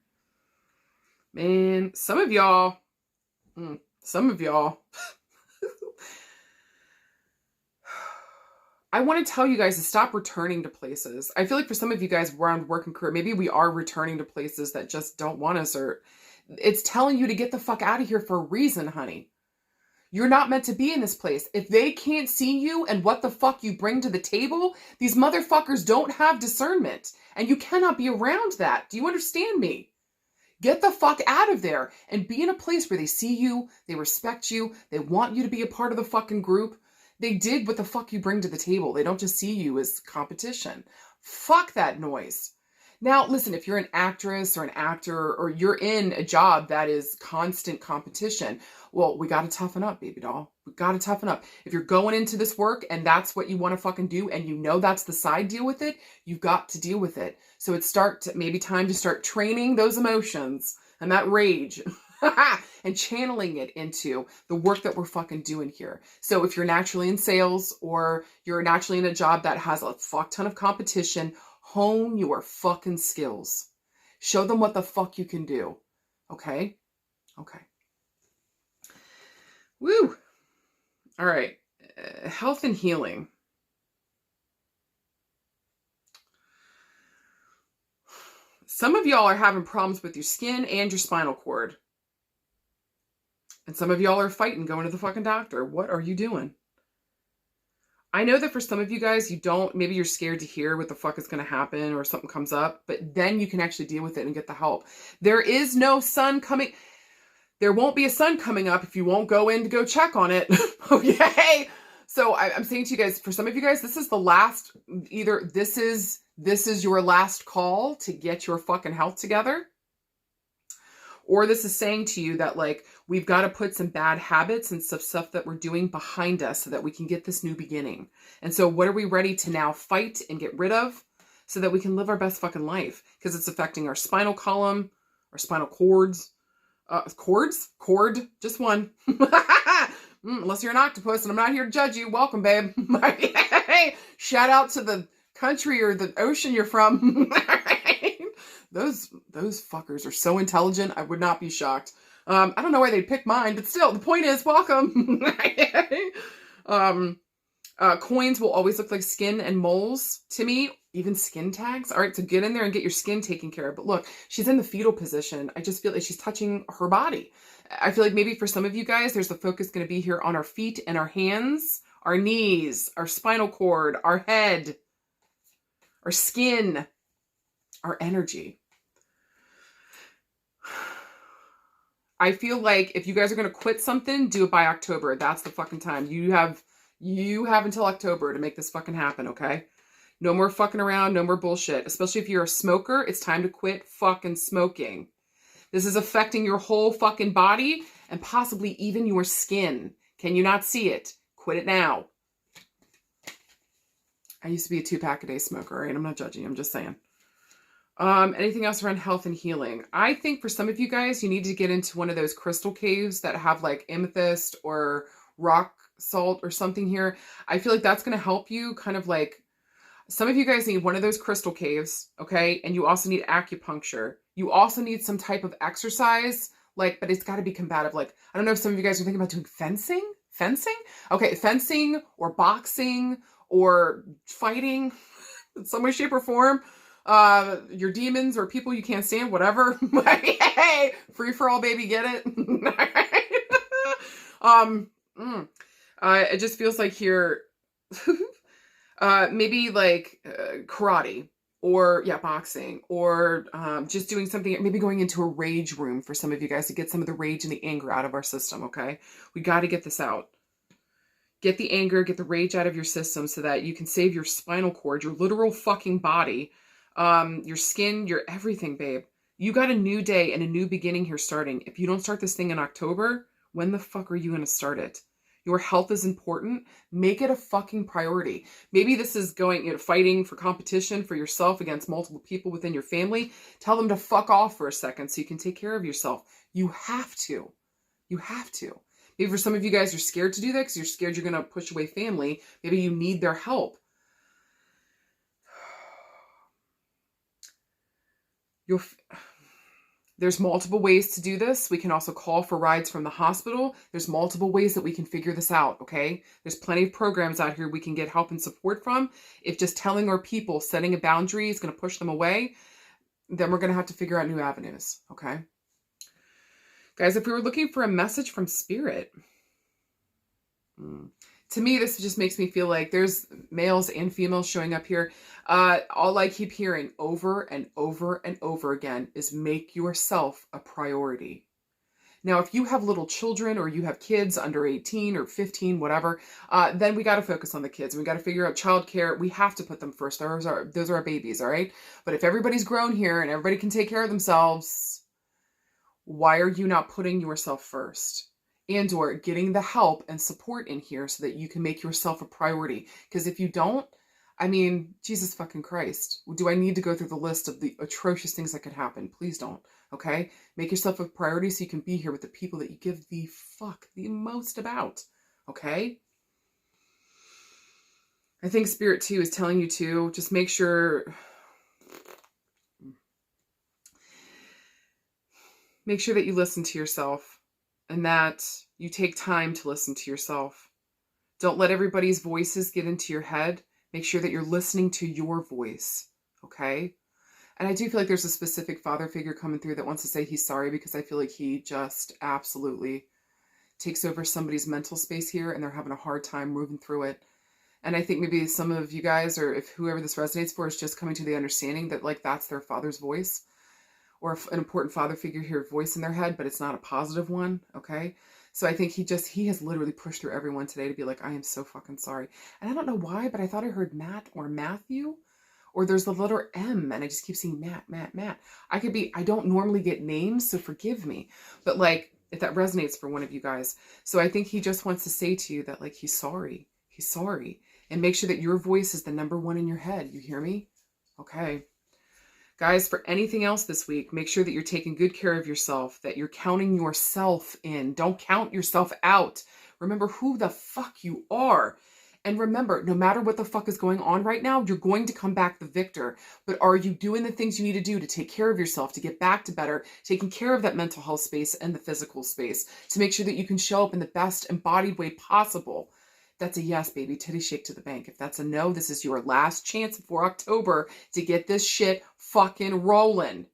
Man, some of y'all, I want to tell you guys to stop returning to places. I feel like for some of you guys around work and career, maybe we are returning to places that just don't want us, or it's telling you to get the fuck out of here for a reason, honey. You're not meant to be in this place. If they can't see you and what the fuck you bring to the table, these motherfuckers don't have discernment. And you cannot be around that. Do you understand me? Get the fuck out of there and be in a place where they see you, they respect you, they want you to be a part of the fucking group. They dig what the fuck you bring to the table. They don't just see you as competition. Fuck that noise. Now, listen, if you're an actress or an actor or you're in a job that is constant competition, well, we got to toughen up, baby doll. We got to toughen up. If you're going into this work and that's what you want to fucking do and you know that's the side deal with it, you've got to deal with it. So it's maybe time to start training those emotions and that rage and channeling it into the work that we're fucking doing here. So if you're naturally in sales or you're naturally in a job that has a fuck ton of competition, hone your fucking skills. Show them what the fuck you can do. Okay? Okay. Woo! All right. Health and healing. Some of y'all are having problems with your skin and your spinal cord. And some of y'all are fighting going to the fucking doctor. What are you doing? I know that for some of you guys, maybe you're scared to hear what the fuck is going to happen or something comes up, but then you can actually deal with it and get the help. There is no sun coming. There won't be a sun coming up if you won't go in to go check on it. Okay. So I'm saying to you guys, for some of you guys, this is the last, either this is your last call to get your fucking health together. Or this is saying to you that like, we've got to put some bad habits and stuff that we're doing behind us so that we can get this new beginning. And so what are we ready to now fight and get rid of so that we can live our best fucking life? Because it's affecting our spinal column, our spinal cords, cord, just one. Unless you're an octopus and I'm not here to judge you. Welcome, babe. Shout out to the country or the ocean you're from. Those fuckers are so intelligent. I would not be shocked. I don't know why they picked mine, but still, the point is, welcome. Coins will always look like skin and moles to me, even skin tags. All right, so get in there and get your skin taken care of. But look, she's in the fetal position. I just feel like she's touching her body. I feel like maybe for some of you guys, there's the focus going to be here on our feet and our hands, our knees, our spinal cord, our head, our skin, our energy. I feel like if you guys are going to quit something, do it by October. That's the fucking time. You have until October to make this fucking happen, okay? No more fucking around, no more bullshit. Especially if you're a smoker, it's time to quit fucking smoking. This is affecting your whole fucking body and possibly even your skin. Can you not see it? Quit it now. I used to be a 2-pack-a-day smoker, right? I'm not judging, I'm just saying. Anything else around health and healing? I think for some of you guys, you need to get into one of those crystal caves that have like amethyst or rock salt or something here. I feel like that's going to help you kind of like, some of you guys need one of those crystal caves, okay? And you also need acupuncture. You also need some type of exercise, like, but it's got to be combative. Like, I don't know if some of you guys are thinking about doing fencing? Fencing? Okay, fencing or boxing or fighting in some way, shape, or form. Your demons or people you can't stand, whatever. Hey, free for all, baby, get it? It just feels like here, maybe like karate or boxing or just doing something, maybe going into a rage room for some of you guys to get some of the rage and the anger out of our system, okay? We got to get this out. Get the anger, get the rage out of your system so that you can save your spinal cord, your literal fucking body, your skin, your everything, babe. You got a new day and a new beginning here starting. If you don't start this thing in October, when the fuck are you going to start it? Your health is important. Make it a fucking priority. Maybe this is going, fighting for competition for yourself against multiple people within your family. Tell them to fuck off for a second so you can take care of yourself. You have to. You have to. Maybe for some of you guys, you're scared to do that because you're scared you're going to push away family. Maybe you need their help. There's multiple ways to do this. We can also call for rides from the hospital. There's multiple ways that we can figure this out, okay? There's plenty of programs out here we can get help and support from. If just telling our people, setting a boundary is going to push them away, then we're going to have to figure out new avenues, okay? Guys, if we were looking for a message from Spirit, To me, this just makes me feel like there's males and females showing up here. All I keep hearing over and over and over again is make yourself a priority. Now, if you have little children or you have kids under 18 or 15, whatever, then we got to focus on the kids. We got to figure out childcare. We have to put them first. Those are our babies, all right? But if everybody's grown here and everybody can take care of themselves, why are you not putting yourself first? And or getting the help and support in here so that you can make yourself a priority. Because if you don't, I mean, Jesus fucking Christ, do I need to go through the list of the atrocious things that could happen? Please don't, okay? Make yourself a priority so you can be here with the people that you give the fuck the most about, okay? I think Spirit too is telling you to just make sure that you listen to yourself and that you take time to listen to yourself. Don't let everybody's voices get into your head. Make sure that you're listening to your voice, okay? And I do feel like there's a specific father figure coming through that wants to say he's sorry, because I feel like he just absolutely takes over somebody's mental space here and they're having a hard time moving through it. And I think maybe some of you guys, or if whoever this resonates for, is just coming to the understanding that like that's their father's voice, or an important father figure here voice in their head, but it's not a positive one, okay? So I think he has literally pushed through everyone today to be like, I am so fucking sorry. And I don't know why, but I thought I heard Matt or Matthew, or there's the letter M, and I just keep seeing Matt. I don't normally get names, so forgive me. But like, if that resonates for one of you guys. So I think he just wants to say to you that like, he's sorry. He's sorry. And make sure that your voice is the number one in your head. You hear me? Okay. Guys, for anything else this week, make sure that you're taking good care of yourself, that you're counting yourself in. Don't count yourself out. Remember who the fuck you are. And remember, no matter what the fuck is going on right now, you're going to come back the victor. But are you doing the things you need to do to take care of yourself, to get back to better, taking care of that mental health space and the physical space, to make sure that you can show up in the best embodied way possible? That's a yes, baby. Titty shake to the bank. If that's a no, this is your last chance before October to get this shit fucking rolling.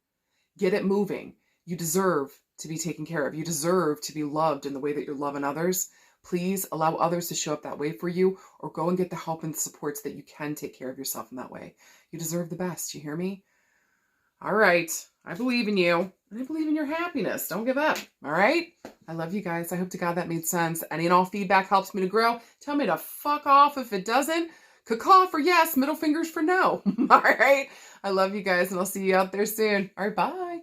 Get it moving. You deserve to be taken care of. You deserve to be loved in the way that you're loving others. Please allow others to show up that way for you, or go and get the help and the supports that you can take care of yourself in that way. You deserve the best. You hear me? All right. I believe in you, and I believe in your happiness. Don't give up. All right? I love you guys. I hope to God that made sense. Any and all feedback helps me to grow. Tell me to fuck off if it doesn't. Caw for yes, middle fingers for no. All right? I love you guys, and I'll see you out there soon. All right, bye.